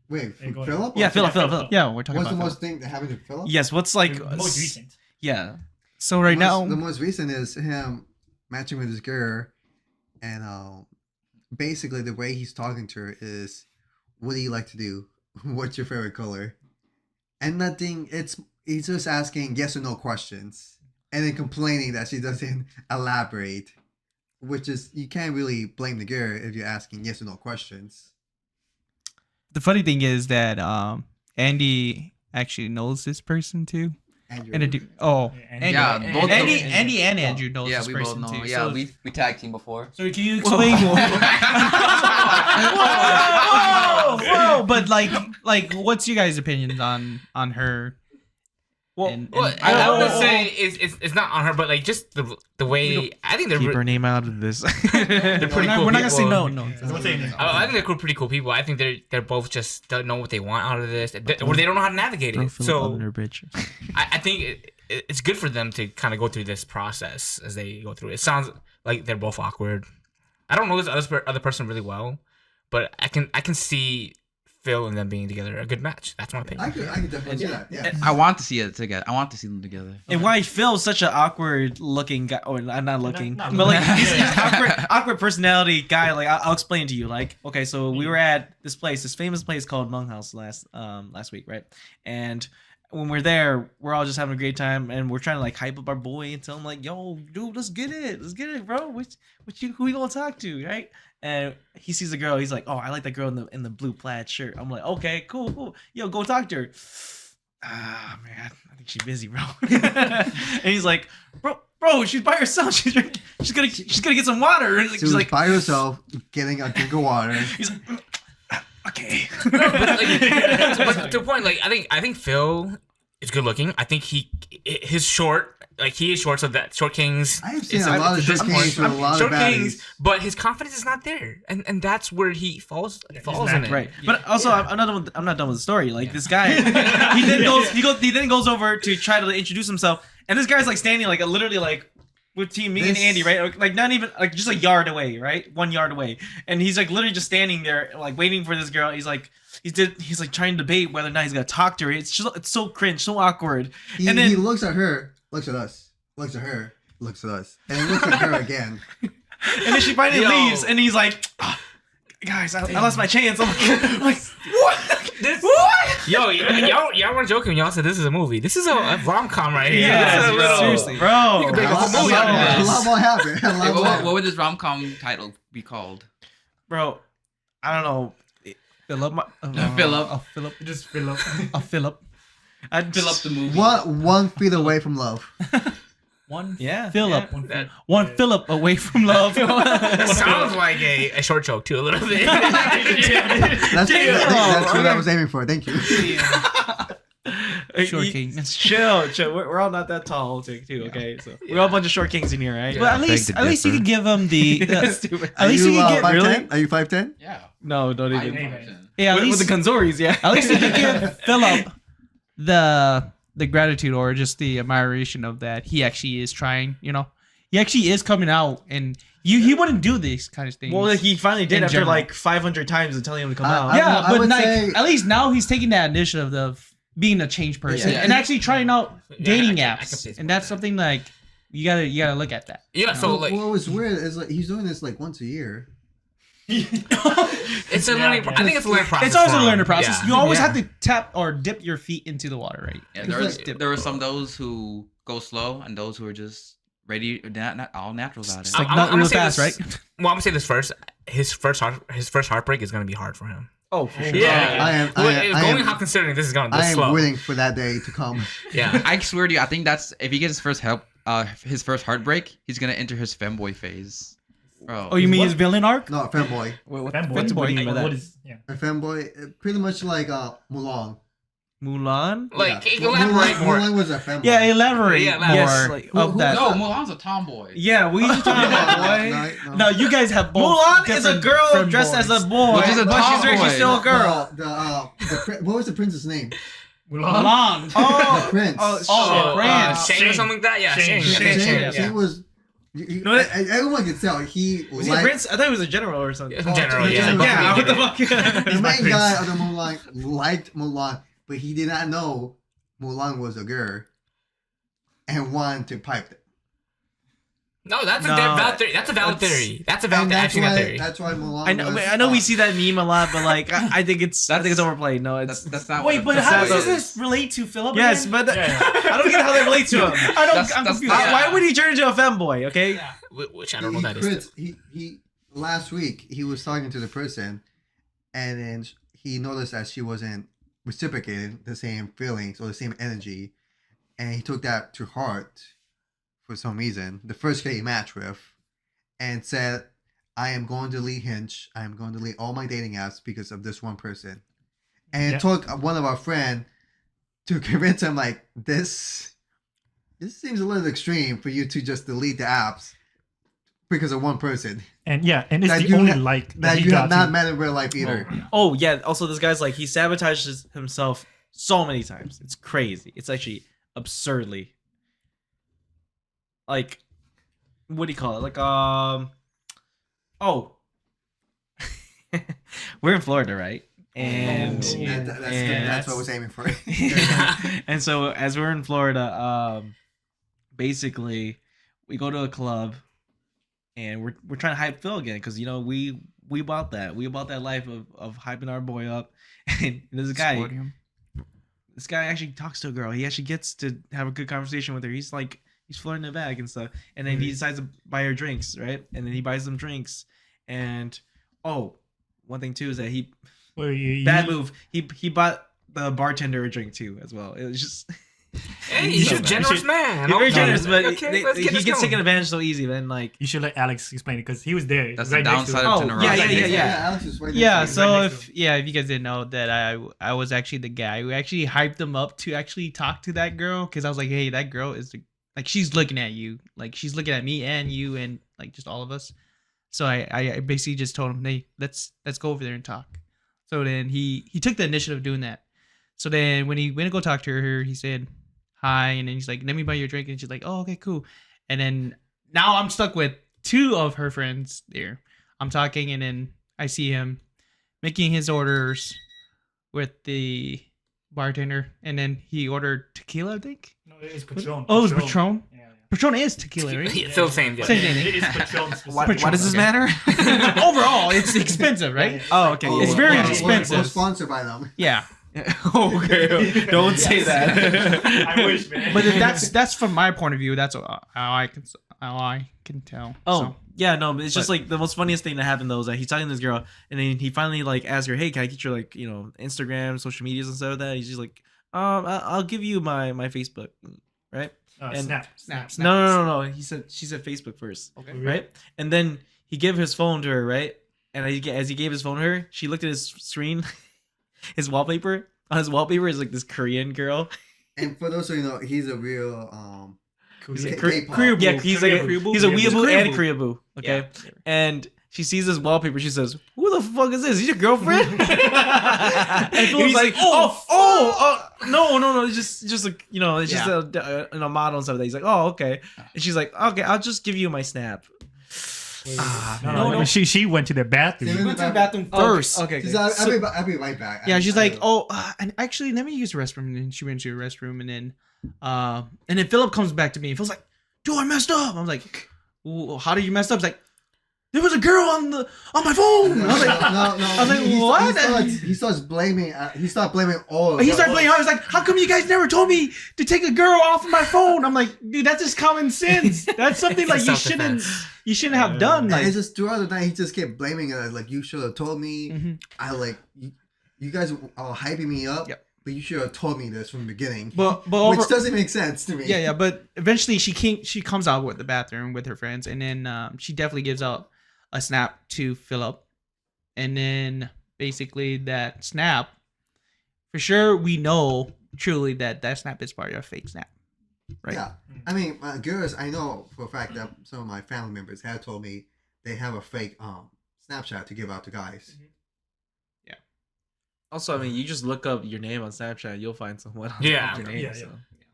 Wait, Hey, go ahead. Philip? Yeah, Or- Philip. Yeah, we're talking What's the about most thing that happened to Philip? Yes, what's like most recent? Yeah. So right the now, most recent is him matching with this girl, and basically the way he's talking to her is, "What do you like to do? What's your favorite color?" And nothing. He's just asking yes or no questions, and then complaining that she doesn't elaborate, which is you can't really blame the girl if you're asking yes or no questions. The funny thing is that Andy actually knows this person too. And And Andy, Yeah, both of Andy, them. Andy and Andrew knows Yeah, this we both person know. too. Yeah, so we tag team before. so can you explain more? whoa, but like, what's your guys' opinions on her? Well, Well, I would say it's not on her, but like just the way I think they're keep her name out of this. they're pretty cool. We're not gonna say people. no. I think they're pretty cool people. I think they're both just don't know what they want out of this, or they don't know how to navigate it. So I think it's good for them to kind of go through this process as they go through it. It sounds like they're both awkward. I don't know this other person really well, but I can see Phil and them being together a good match. That's my opinion. I could definitely see that. Yeah. I want to see it together. I want to see them together. And why Phil's such an awkward looking guy, or I'm not looking, Not but like looking. he's awkward personality guy. Like I'll explain to you. Like, okay, so we were at this famous place called Monk House last week, right? And when we're there, we're all just having a great time, and we're trying to like hype up our boy and tell him like, "Yo, dude, let's get it, bro. Who we gonna talk to, right?" And he sees a girl. He's like, "Oh, I like that girl in the blue plaid shirt." I'm like, "Okay, cool. Yo, go talk to her." Ah, man, I think she's busy, bro. And he's like, "Bro, she's by herself. She's gonna get some water." And She she's was like, by herself getting a drink of water. he's like, "Okay." No, but to the point, like I think Phil is good looking. I think he is short, so that short kings. I have seen is a lot of to this short kings point. with a lot Short of kings, baddies. but his confidence is not there, and that's where he falls in it. Right, but also I'm not done with the story. Like this guy, he then goes over to try to introduce himself, and this guy's like standing like literally like between me and This- Andy, right? Like not even like just a yard away, right? 1 yard away, and he's like literally just standing there like waiting for this girl. He's like trying to debate whether or not he's gonna talk to her. It's so cringe, so awkward. And then He looks at her, looks at us, looks at her, looks at us, and he looks at her again. And then she finally leaves, and he's like, guys, I lost my chance. I'm like, what? What? Yo, y'all weren't joking when y'all said this is a movie. This is a rom-com right here. Yeah, seriously, bro. You can make a whole movie out of A this. lot more happened. What would this rom-com title be called? Bro, I don't know. Philip. Philip. Philip. Just fill up. Philip. I'd Fill up the movie. One feet away from love. One. Yeah. Philip. That One Philip away from love. sounds like a short joke too, a little bit. That's what I was aiming for. Thank you. Short king. Chill. We're all not that tall, too. Okay, so we're all a bunch of short kings in here, right? But at least you can give him the. Stupid. At least you can get 5'10"? really? Are you 5'10"? Yeah. No, don't even. Yeah, at With least the Gonzoris, yeah. at least you can give Philip the gratitude or just the admiration of that he actually is trying. You know, he actually is coming out, and he wouldn't do these kind of things. Well, he finally did In after general. like 500 times of telling him to come out. Yeah, I but would like say- at least now he's taking that initiative of being a changed person Yeah. and actually trying out dating I can apps, say and that's something like you gotta look at that. Yeah, so like what was weird is like he's doing this like once a year. it's a learning. I think it's a learning process. It's always for a him. learning process. Yeah. You always Yeah. have to tap or dip your feet into the water, right? Yeah, It's there were some those who go slow and those who are just ready, not all naturals out It's it. like I'm not gonna real say fast, this- right? Well, I'm gonna say this first. His first heartbreak is gonna be hard for him. Oh, for sure. Yeah, going am- how considering this is gonna I this am slow. waiting for that day to come. Yeah, I swear to you, I think that's if he gets his first heartbreak, he's gonna enter his femboy phase. Bro. Oh, you mean his villain arc? No, a fanboy. What Fanboy. do you mean by that? What is? Yeah. A fanboy, pretty much like Mulan. Mulan? like Yeah. elaborate more. Mulan was a fanboy. Yeah, elaborate Yeah, more yes, like, of that. No, Mulan's a tomboy. Yeah, we talking about boy. No. No, you guys have both. Mulan is a different girl friend dressed boys. as a boy, Which is a but she's tomboy. actually still a girl. What was the prince's name? Mulan. The Oh, prince. Oh, Prince. Shane or something like that. Yeah, Shane. Shane. Shane, Yeah. He was. No, it- Everyone could tell he Was he a prince? I thought he was a general or something. In general, the yeah. general. Yeah, what the fuck? The my main prince. guy of the Mulan liked Mulan, but he did not know Mulan was a girl, and wanted to pipe it. No, that's No, a valid theory. That's a valid theory. That's a valid And actually a theory. that's why Mulan. I know. was, I know we see that meme a lot, but like, I think it's overplayed. No, it's That's not. Wait, what but how That's does not- this relate to Philip? yes, again? but Yeah. I don't get how they relate to him. That's I'm confused. not- Why would he turn into a femboy? Okay. Yeah, which I don't know what that is. He last week he was talking to the person, and then he noticed that she wasn't reciprocating the same feelings or the same energy, and he took that to heart for some reason. The first guy he matched with, and said, "I am going to delete Hinge. I am going to delete all my dating apps because of this one person." And Yeah. it took one of our friends to convince him, like, this seems a little extreme for you to just delete the apps because of one person And yeah, and it's That the you only ha- like that he you have got not to- met in real life either. Oh yeah. Also, this guy's like he sabotages himself so many times. It's crazy. It's actually absurdly. Like, what do you call it? Like oh, we're in Florida, right? And Yeah. That's what I was aiming for. and so as we're in Florida, basically we go to a club and we're trying to hype Phil again because you know we bought that life of hyping our boy up, and there's a guy. Supporting him. This guy actually talks to a girl. He actually gets to have a good conversation with her. He's flirting the bag and stuff, and then he decides to buy her drinks, right? And then he buys them drinks, and one thing too is that he bad move. He bought the bartender a drink too as well. It was just. Hey, he's a generous man. He's very Okay. generous, but Okay, let's get he this gets going. taken advantage so easy. Then like, You should let Alex explain it because he was there. That's right the next to downside him. of Oh, generosity. yeah. Alex is right Yeah, next to so right next if you guys didn't know that I was actually the guy who actually hyped him up to actually talk to that girl because I was like, hey, that girl is like she's looking at you, like she's looking at me and you and like just all of us. So I basically just told him, hey, let's go over there and talk. So then he took the initiative of doing that. So then when he went to go talk to her, he said hi, and then he's like, let me buy you a drink, and she's like, oh, okay, cool. And then now I'm stuck with two of her friends there. I'm talking, and then I see him making his orders with the bartender, and then he ordered tequila, I think. No, it was Patron. Oh, it was Patron. Yeah, Patron is tequila, right? It's still the same. Yeah. Same thing. It is Patron Why specific. does this matter? Overall, it's expensive, right? Oh, okay. It's very we're expensive. sponsored by them. Yeah, Okay, don't say that. I wish, man. but that's from my point of view. That's how I can tell. Oh, So, yeah, no, but it's just but- like the most funniest thing that happened though is that he's talking to this girl, and then he finally like asked her, "Hey, can I get your like Instagram, social medias and stuff like that?" He's just like, I'll give you my Facebook, right? and- Snap. No. She said Facebook first, Okay. right? And then he gave his phone to her, right? And as he gave his phone to her, she looked at his screen, his wallpaper. On his wallpaper is like this Korean girl. And for those who know, he's a real He's K- a K-pop. Yeah, he's like he's a weeaboo and Koreaboo. Okay, Yeah. and she sees this wallpaper. She says, "Who the fuck is this? Is your girlfriend?" and Phil's like, no, it's just like it's just a model and stuff. That he's like, "Oh, okay," and she's like, "Okay, I'll just give you my snap." No. She went to the bathroom. She Went to the bathroom first. Okay. She's like, I'll be right back. Yeah, she's like, and actually, let me use the restroom. And then she went to the restroom, and then Philip comes back to me and feels like, dude, I messed up. I was like, "Ooh, how did you mess up?" He's like, there was a girl on my phone. I was like, no. I was like, what? He starts blaming. He starts blaming all. He started playing. I was like, how come you guys never told me to take a girl off of my phone? I'm like, dude, that's just common sense. That's something like you shouldn't have done. And Like, it's just throughout the night, he just kept blaming it. Like, you should have told me. Mhm. I like you guys are hyping me up. Yep. But you should have told me this from the beginning. but Which doesn't make sense to me. yeah. But eventually, she comes out with the bathroom with her friends, and then she definitely gives out a snap to Philip, and then basically that snap, for sure, we know truly that snap is part of a fake snap, right? Yeah. I mean, girls, I know for a fact that some of my family members have told me they have a fake Snapchat to give out to guys. Also, I mean, you just look up your name on Snapchat, you'll find someone. Yeah. Your name, Yeah. so,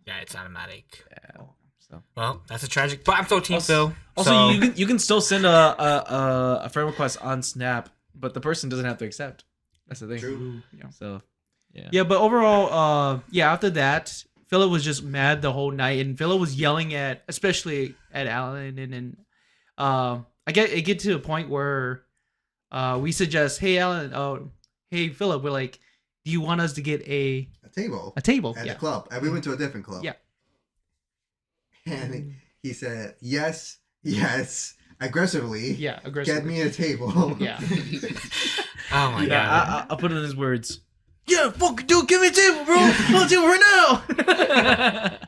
Yeah, it's automatic. yeah. So. Well, that's a tragic. But I'm still Team Phil. Also, so- you can still send a friend request on Snap, but the person doesn't have to accept. That's the thing. True. Yeah. So, yeah. Yeah, but overall, after that, Philip was just mad the whole night, and Philip was yelling especially at Alan, and then it get to a point where we suggest, hey Alan, hey Philip, we're like, do you want us to get a table table? at Yeah. the club. And we went to a different club. Yeah. And he said, yes, aggressively. Yeah, aggressive. Get me a table. Yeah. Oh my Yeah, god. I'll put it in his words. Yeah, fuck, dude, give me a table, bro. I'll table right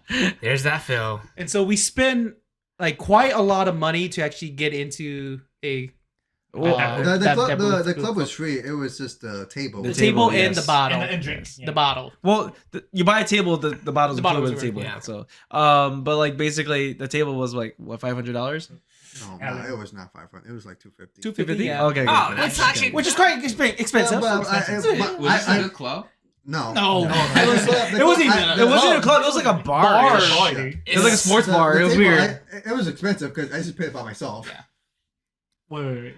now. There's that Phil. And so we spend like quite a lot of money to actually get into a The club was free. It was just the table. the table, table and yes. the bottle And drinks. Yeah. the bottle. Well, you buy a table, the bottle's The included bottle's with the table. already- Yeah. So, but like basically, the table was like what, $500? No, it was not 500. It was like 250. $250. Yeah. Okay. Oh, good. that's actually. Which is quite expensive. Was Was this a good club? No. No. It was, It wasn't even It wasn't a club. It was like a bar. It was like a sports bar. It was weird. It was expensive because I just paid it by myself. Yeah. Wait.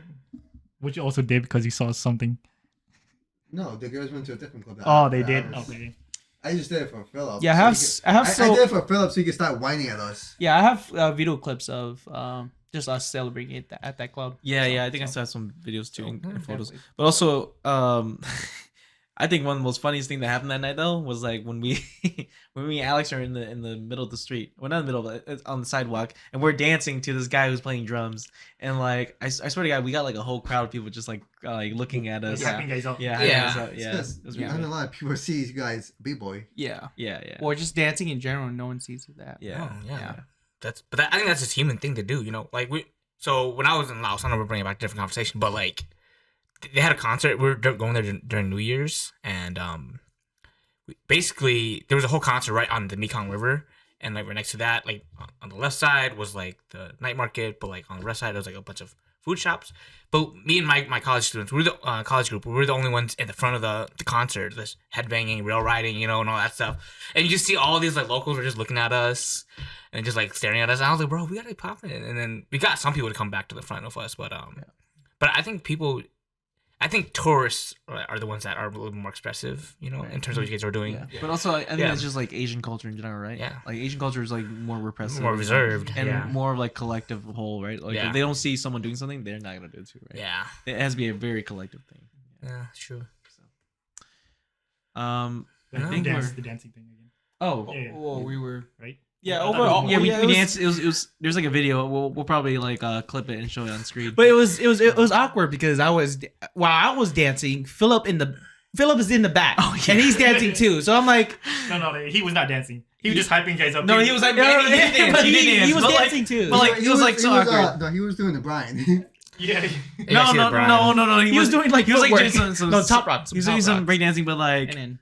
Which you also did because you saw something. No, the girls went to a different club. Oh, they did. Okay. I just did it for Philip. Yeah, I did it for Philip so he could start whining at us. Yeah, I have video clips of just us celebrating it at that club. Yeah, I think I saw some videos too and photos. But also, I think one of the most funniest thing that happened that night though was like when me and Alex are in the middle of the street. Well, not in the middle, but it's on the sidewalk, and we're dancing to this guy who's playing drums. And like I swear to God, we got like a whole crowd of people just like looking at us. Hyping guys up. Yeah, Yeah. yeah. It was Not really a lot of people see you guys b-boy. Yeah. yeah. Or just dancing in general, no one sees that. Yeah. Oh, yeah. I think that's just a human thing to do, you know. Like so when I was in Laos, I know we're bringing back a different conversation, but like they had a concert. We were going there during New Year's, and basically there was a whole concert right on the Mekong River, and like right next to that, like on the left side was like the night market, but like on the right side there was like a bunch of food shops. But me and my college students, we were the college group. We were the only ones in the front of the concert, this headbanging, rail riding, you know, and all that stuff. And you just see all these like locals were just looking at us and just like staring at us. And I was like, bro, we gotta be popping. And then we got some people to come back to the front of us, but I think people. I think tourists are the ones that are a little more expressive, in terms of what you guys are doing. Yeah. But also, I think it's just like Asian culture in general, right? Yeah. Like Asian culture is like more repressive, More reserved, and more of like collective whole, right? Like if they don't see someone doing something, they're not gonna do it too, right? Yeah. It has to be a very collective thing. Yeah, true. I think the dancing thing again. We were Right? Yeah, I thought overall, it was- we danced. It was there's like a video. We'll probably like clip it and show it on screen. But it was awkward because while I was dancing, Philip is in the back, and he's dancing too. So I'm like, No, he was not dancing. He was just hyping guys up. No, too. he was like, No, he did dance. he was but, like, dancing too. But like, he was like so awkward. No, he was doing the Brian. Yeah. No. He was doing like he was like footwork. doing some No, top rock. He was doing some breakdancing, but like, And then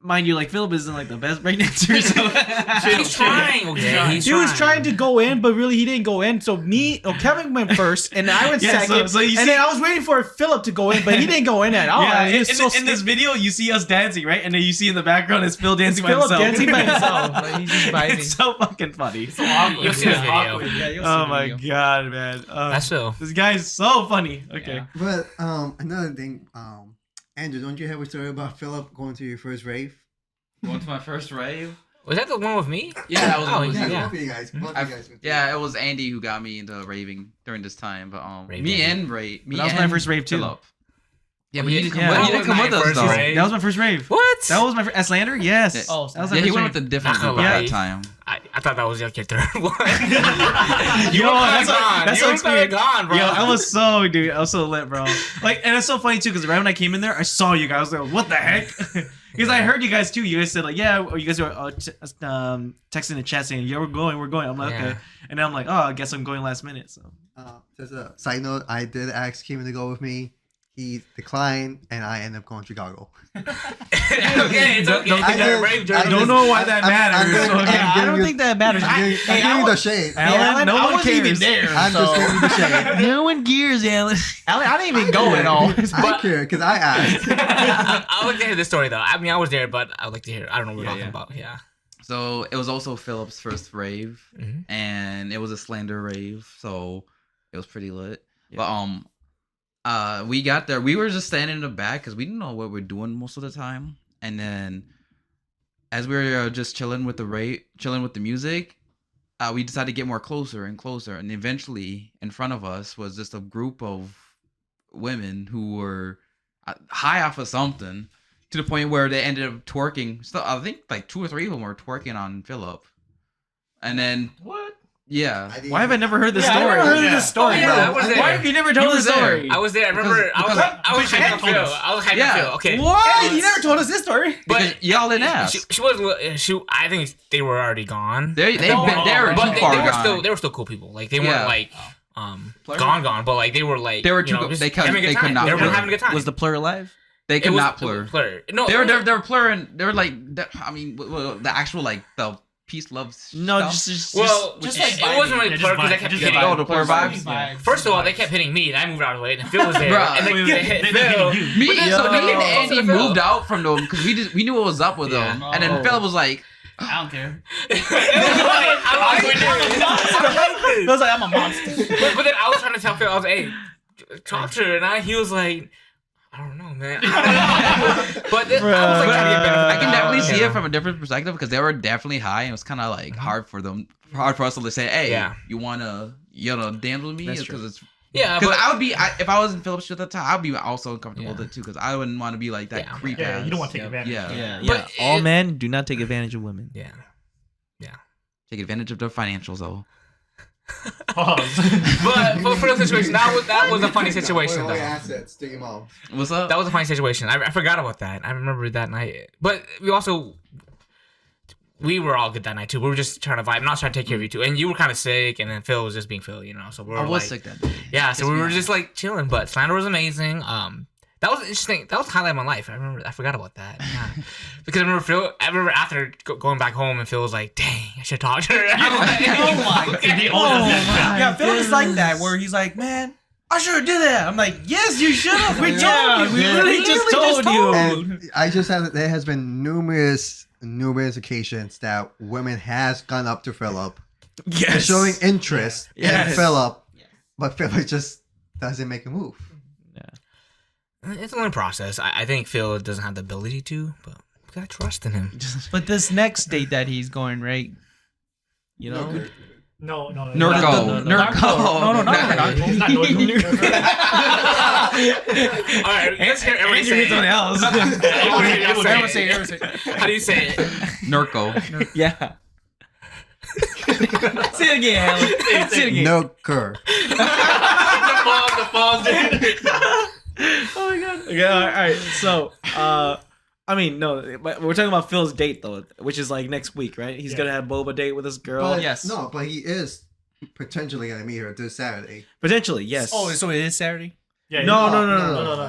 mind you, like Philip isn't like the best breakdancer. So He's trying. Okay, he was trying to go in, but really he didn't go in. So Kevin went first, and I went Yeah, second. so you and then I was waiting for Philip to go in, but he didn't go in at all. yeah, It was in this video, you see us dancing, right? And then you see in the background is Phil dancing by Philip himself. dancing by himself. Like, he's just vibing. It's so fucking funny. So awkward. You'll see this video. Awkward. Yeah, you'll see Oh the my video. god, man! That's Phil. This guy's so funny. Okay. Yeah. But another thing, Andrew, don't you have a story about Philip going to your first rave? Going to my first rave. Was that the one with me? Yeah, that was Oh, the one with yeah. you. Both of you guys. Both of you guys. Yeah, it was Andy who got me into raving during this time. But Rave me Andy. and Ray, me That was and my first rave, too. Phillip. Yeah, but Yeah, you didn't come, yeah. with, That you didn't was come my with us first though. rave. That was my first rave. What? That was my first at Slander. Yes. Oh, that was Yeah, my he first went rave. with a different Not group gonna at lie. that time. I thought that was like your third one. You know what? That's gone. that's You so were kinda experience. gone, bro. Yo, I was so lit, bro. Like, and it's so funny too, because right when I came in there, I saw you guys. I was like, what the heck? Because I heard you guys too. You guys said like, yeah, or you guys were texting the chat saying, yeah, we're going. I'm like, Yeah. okay. And then I'm like, oh, I guess I'm going last minute. So Just a side note, I did ask Kevin to go with me. He declined, and I ended up going to Chicago. Okay, it's okay. Don't think That I rave did- journey. I don't know why that matters. I'm Okay. I don't think that matters. I'm giving you the shade. Alan, no I one wasn't even cares. there. I'm just giving you the shade. No one cares, Alan. I didn't even go at all. I care because I asked. I would like to hear this story though. I mean, I was there, but I would like to hear. I don't know what we're Yeah, talking about. Yeah. So it was also Philip's first rave, Mhm. and it was a Slander rave, so it was pretty lit. But we got there. We were just standing in the back because we didn't know what we're doing most of the time. And then, as we were just chilling with the music, we decided to get more closer and closer. And eventually, in front of us was just a group of women who were high off of something, to the point where they ended up twerking. So I think like 2 or 3 of them were twerking on Philip. And then What? yeah. Why have I never heard this Yeah, I story? never heard of this story, yeah, bro. I was there. Why have you never told You were this story? there. I was there. I remember. I was hyping up Phil. I was hyping Yeah. Phil. Okay. What? You never told us this story. Because But y'all didn't ask. she was. I think they were already gone. They were But too far they were gone. still cool people. Like they Yeah. weren't like gone, but like they were like They were you too know, go- just they could- having a good they could time. not They were plur. having a good time. Was the plur alive? They It could was- not plur. No, They were plurring. They were like I mean the actual like the peace love. No, stuff. just well, just it like wasn't vibing. really Yeah, plur just because they vibe. kept Just hitting. Oh, the plur vibes. Vibes. First of all, they kept hitting me, and I moved out of the way, and Phil was there, Bruh. and Wait, they wait, hit they Phil. hitting you. Me, But so me and Yo. Andy Phil. moved out from them because we knew what was up with them, Yeah. and then Phil was like, I don't care. I I was like, I'm a monster. but then I was trying to tell Phil, I was like, hey, talk to her, and he was like, I don't know, man. But then I was like trying to get better. I can definitely see Yeah. it from a different perspective because they were definitely high, and it was kind of like hard for us to say, hey, Yeah. you wanna dance with me? That's Because it's Yeah, because but I would be if I was in Philip's shit at the time, I'd be also uncomfortable Yeah. with it too because I wouldn't want to be like that Yeah. creep Yeah, ass. you don't want to take advantage. Yeah. Yeah, But yeah. All it- men do not take advantage of women. yeah. Take advantage of their financials though. Pause. But for the situation, that was a funny situation All your though. assets, take them all. What's up? That was a funny situation. I forgot about that. I remember that night. But we were all good that night too. We were just trying to vibe. I'm not trying to take care of you too. And you were kind of sick, and then Phil was just being Phil, you know. So we were I was like, sick that day. yeah. So Pissed we me were off. just like chilling. But Slander was amazing. That was interesting. That was the highlight of my life. I forgot about that. Yeah. Because I remember after going back home, and Phil was like, "Dang, I should talk to her." I'm like, Oh my okay. He always does that. Yeah, Phil is like that, where he's like, man, I should do that. I'm like, yes, you should have. We told you. We literally just told you. And I just have there has been numerous occasions that women has gone up to Philip Yes. showing interest in Yes. Philip, but Philip just doesn't make a move. It's a learning process. I think Phil doesn't have the ability to, but we gotta trust in him. But this next date that he's going, right? You know, No. Nurko. No, Nurko. it's not Nurko. All right, let's hear everybody say something else. Everyone say it. How do you say it? Nurko. Yeah. Say it again, Alan. Say it again. Nurko. The pause. Oh my god. Okay, all right. So, I mean, no, but we're talking about Phil's date though, which is like next week, right? He's gonna have Boba date with this girl. But, yes. No, but he is potentially gonna meet her this Saturday. Potentially, yes. Oh, so it is Saturday? Yeah, No.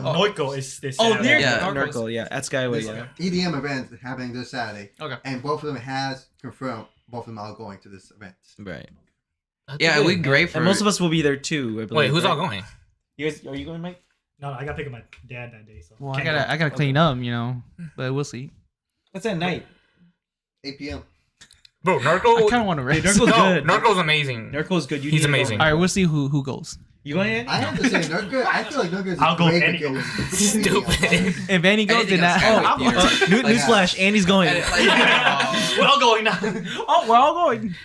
Nurko is this. Oh, Saturday. Yeah. Nurko, yeah, at Skyway, This yeah. EDM event happening this Saturday. Okay. And both of them has confirmed both of them are going to this event. Right. Yeah, we great for And most of us will be there too. I believe, Wait, who's right? all going? You guys, are you going, Mike? No, I gotta pick up my dad that day. So Well, I can't gotta go. clean up, you know. But we'll see. That's at night. 8 p.m. Bro, I Narco. kind of want to rest. Nurko's No, good. Narco's amazing. Nurko's good. You He's need to go. amazing. All right, we'll see who goes. You going in? I have to say, Nurko, I feel like Nurko is I'll a go great if Andy beginning. Stupid. If Annie goes, Anything then else, I. Skyway theater. Newsflash, Andy's going. And, like, We're all going now. Oh, we're all going.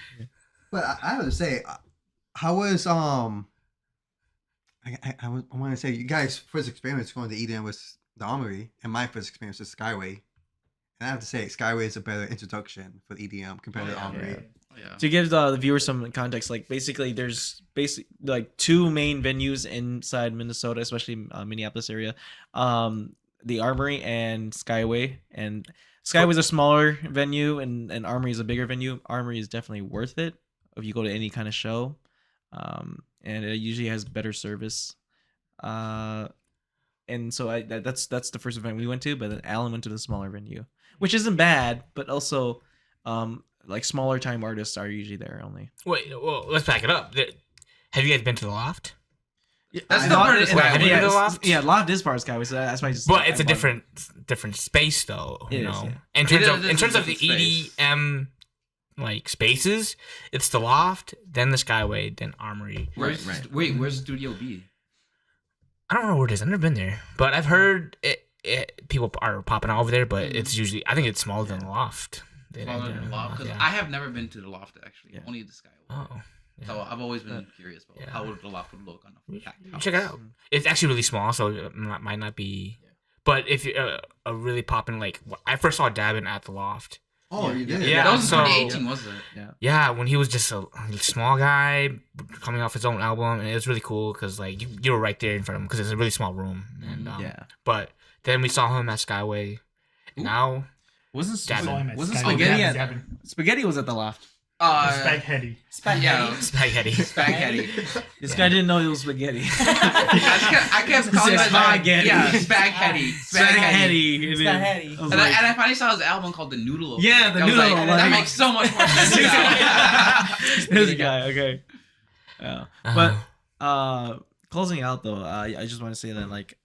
But I have to say, how was I want to say you guys' first experience going to EDM was the Armory, and my first experience was Skyway. And I have to say, Skyway is a better introduction for EDM compared to the Armory. Yeah. To give the viewers some context, like basically there's like two main venues inside Minnesota, especially Minneapolis area, the Armory and Skyway. And Skyway's a smaller venue, and Armory is a bigger venue. Armory is definitely worth it if you go to any kind of show, and it usually has better service. And so that's the first event we went to, but then Alan went to the smaller venue, which isn't bad, but also like smaller time artists are usually there only. Wait, well, let's back it up. Have you guys been to the Loft? That's the part of Wait, have you been to the Loft? Yeah, Loft is part of Skyway, so that's why I just. But it's a different space, though. It You is, know, yeah. in terms It of is in terms a of the different space. EDM like spaces, it's the Loft, then the Skyway, then Armory. Right. Wait, where's Studio B? I don't know where it is. I've never been there, but I've heard people are popping out over there. But it's usually, I think it's smaller than the Loft. Smaller than the Loft, because Yeah. I have never been to the Loft actually. Yeah. Only the Skyway. Oh, yeah. So I've always been curious about Yeah. how would the Loft would look on a packed house. Check it out. It's actually really small, so it might not be. But if you're a really popping, like I first saw Dabin at the Loft. Oh, you did? Yeah. That was so- 2018, wasn't it? Yeah, when he was just a small guy coming off his own album, and it was really cool because like you were right there in front of him because it's a really small room. And Yeah. But then we saw him at Skyway. Now Wasn't Dabin. Saw him at Wasn't Skyway. Spaghetti Dabin, at- Dabin. Spaghetti was at the Loft. Spaghetti. Yeah. Spaghetti. Spaghetti. This guy didn't know it was spaghetti. I kept calling said it like, spaghetti. yeah, spaghetti. Spaghetti. Spaghetti. I was And, like, I finally saw his album called The Noodle. Yeah, The I was Noodle, Like, like- that makes so much more sense now. this guy. Okay. Yeah. But closing out though, I just want to say that like,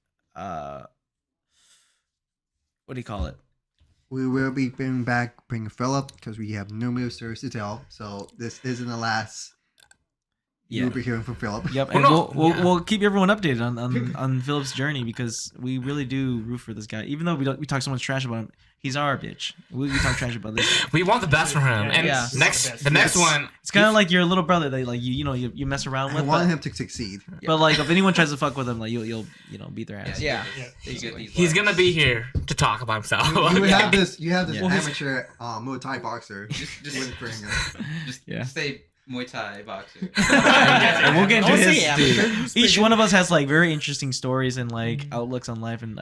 what do you call it? We will be bringing Philip because we have numerous stories to tell. So this isn't the last you'll be hearing from Philip. Yep, Well, and no, we'll keep everyone updated on Philip's journey because we really do root for this guy. Even though we talk so much trash about him, he's our bitch. We talk trash about this guy. We want the best for him. And Yeah. the next one, It's kind of like your little brother that like you mess around I with. want But, him to succeed. but like if anyone tries to fuck with him, like you'll beat their ass. Yeah. he's gonna be here to talk about himself. You would have this. You have this Yeah. amateur Muay Thai boxer. Just whispering him. Yeah. stay Muay Thai boxer. And we'll get into Don't his. say Dude. amateur. Each one of us has like very interesting stories and like outlooks on life, and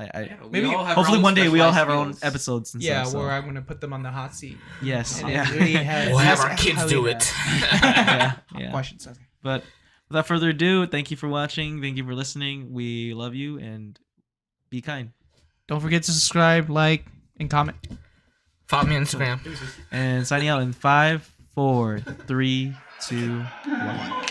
Maybe hopefully one day we all have our own episodes. And Yeah, stuff, so. where I'm gonna put them on the hot seat. Yes. And Yeah. really have- We'll have our ask kids how do they it. yeah. Yeah. Questions. Okay. But without further ado, thank you for watching. Thank you for listening. We love you and be kind. Don't forget to subscribe, like, and comment. Follow me on Instagram. And signing out in 5, 4, 3, 2, 1.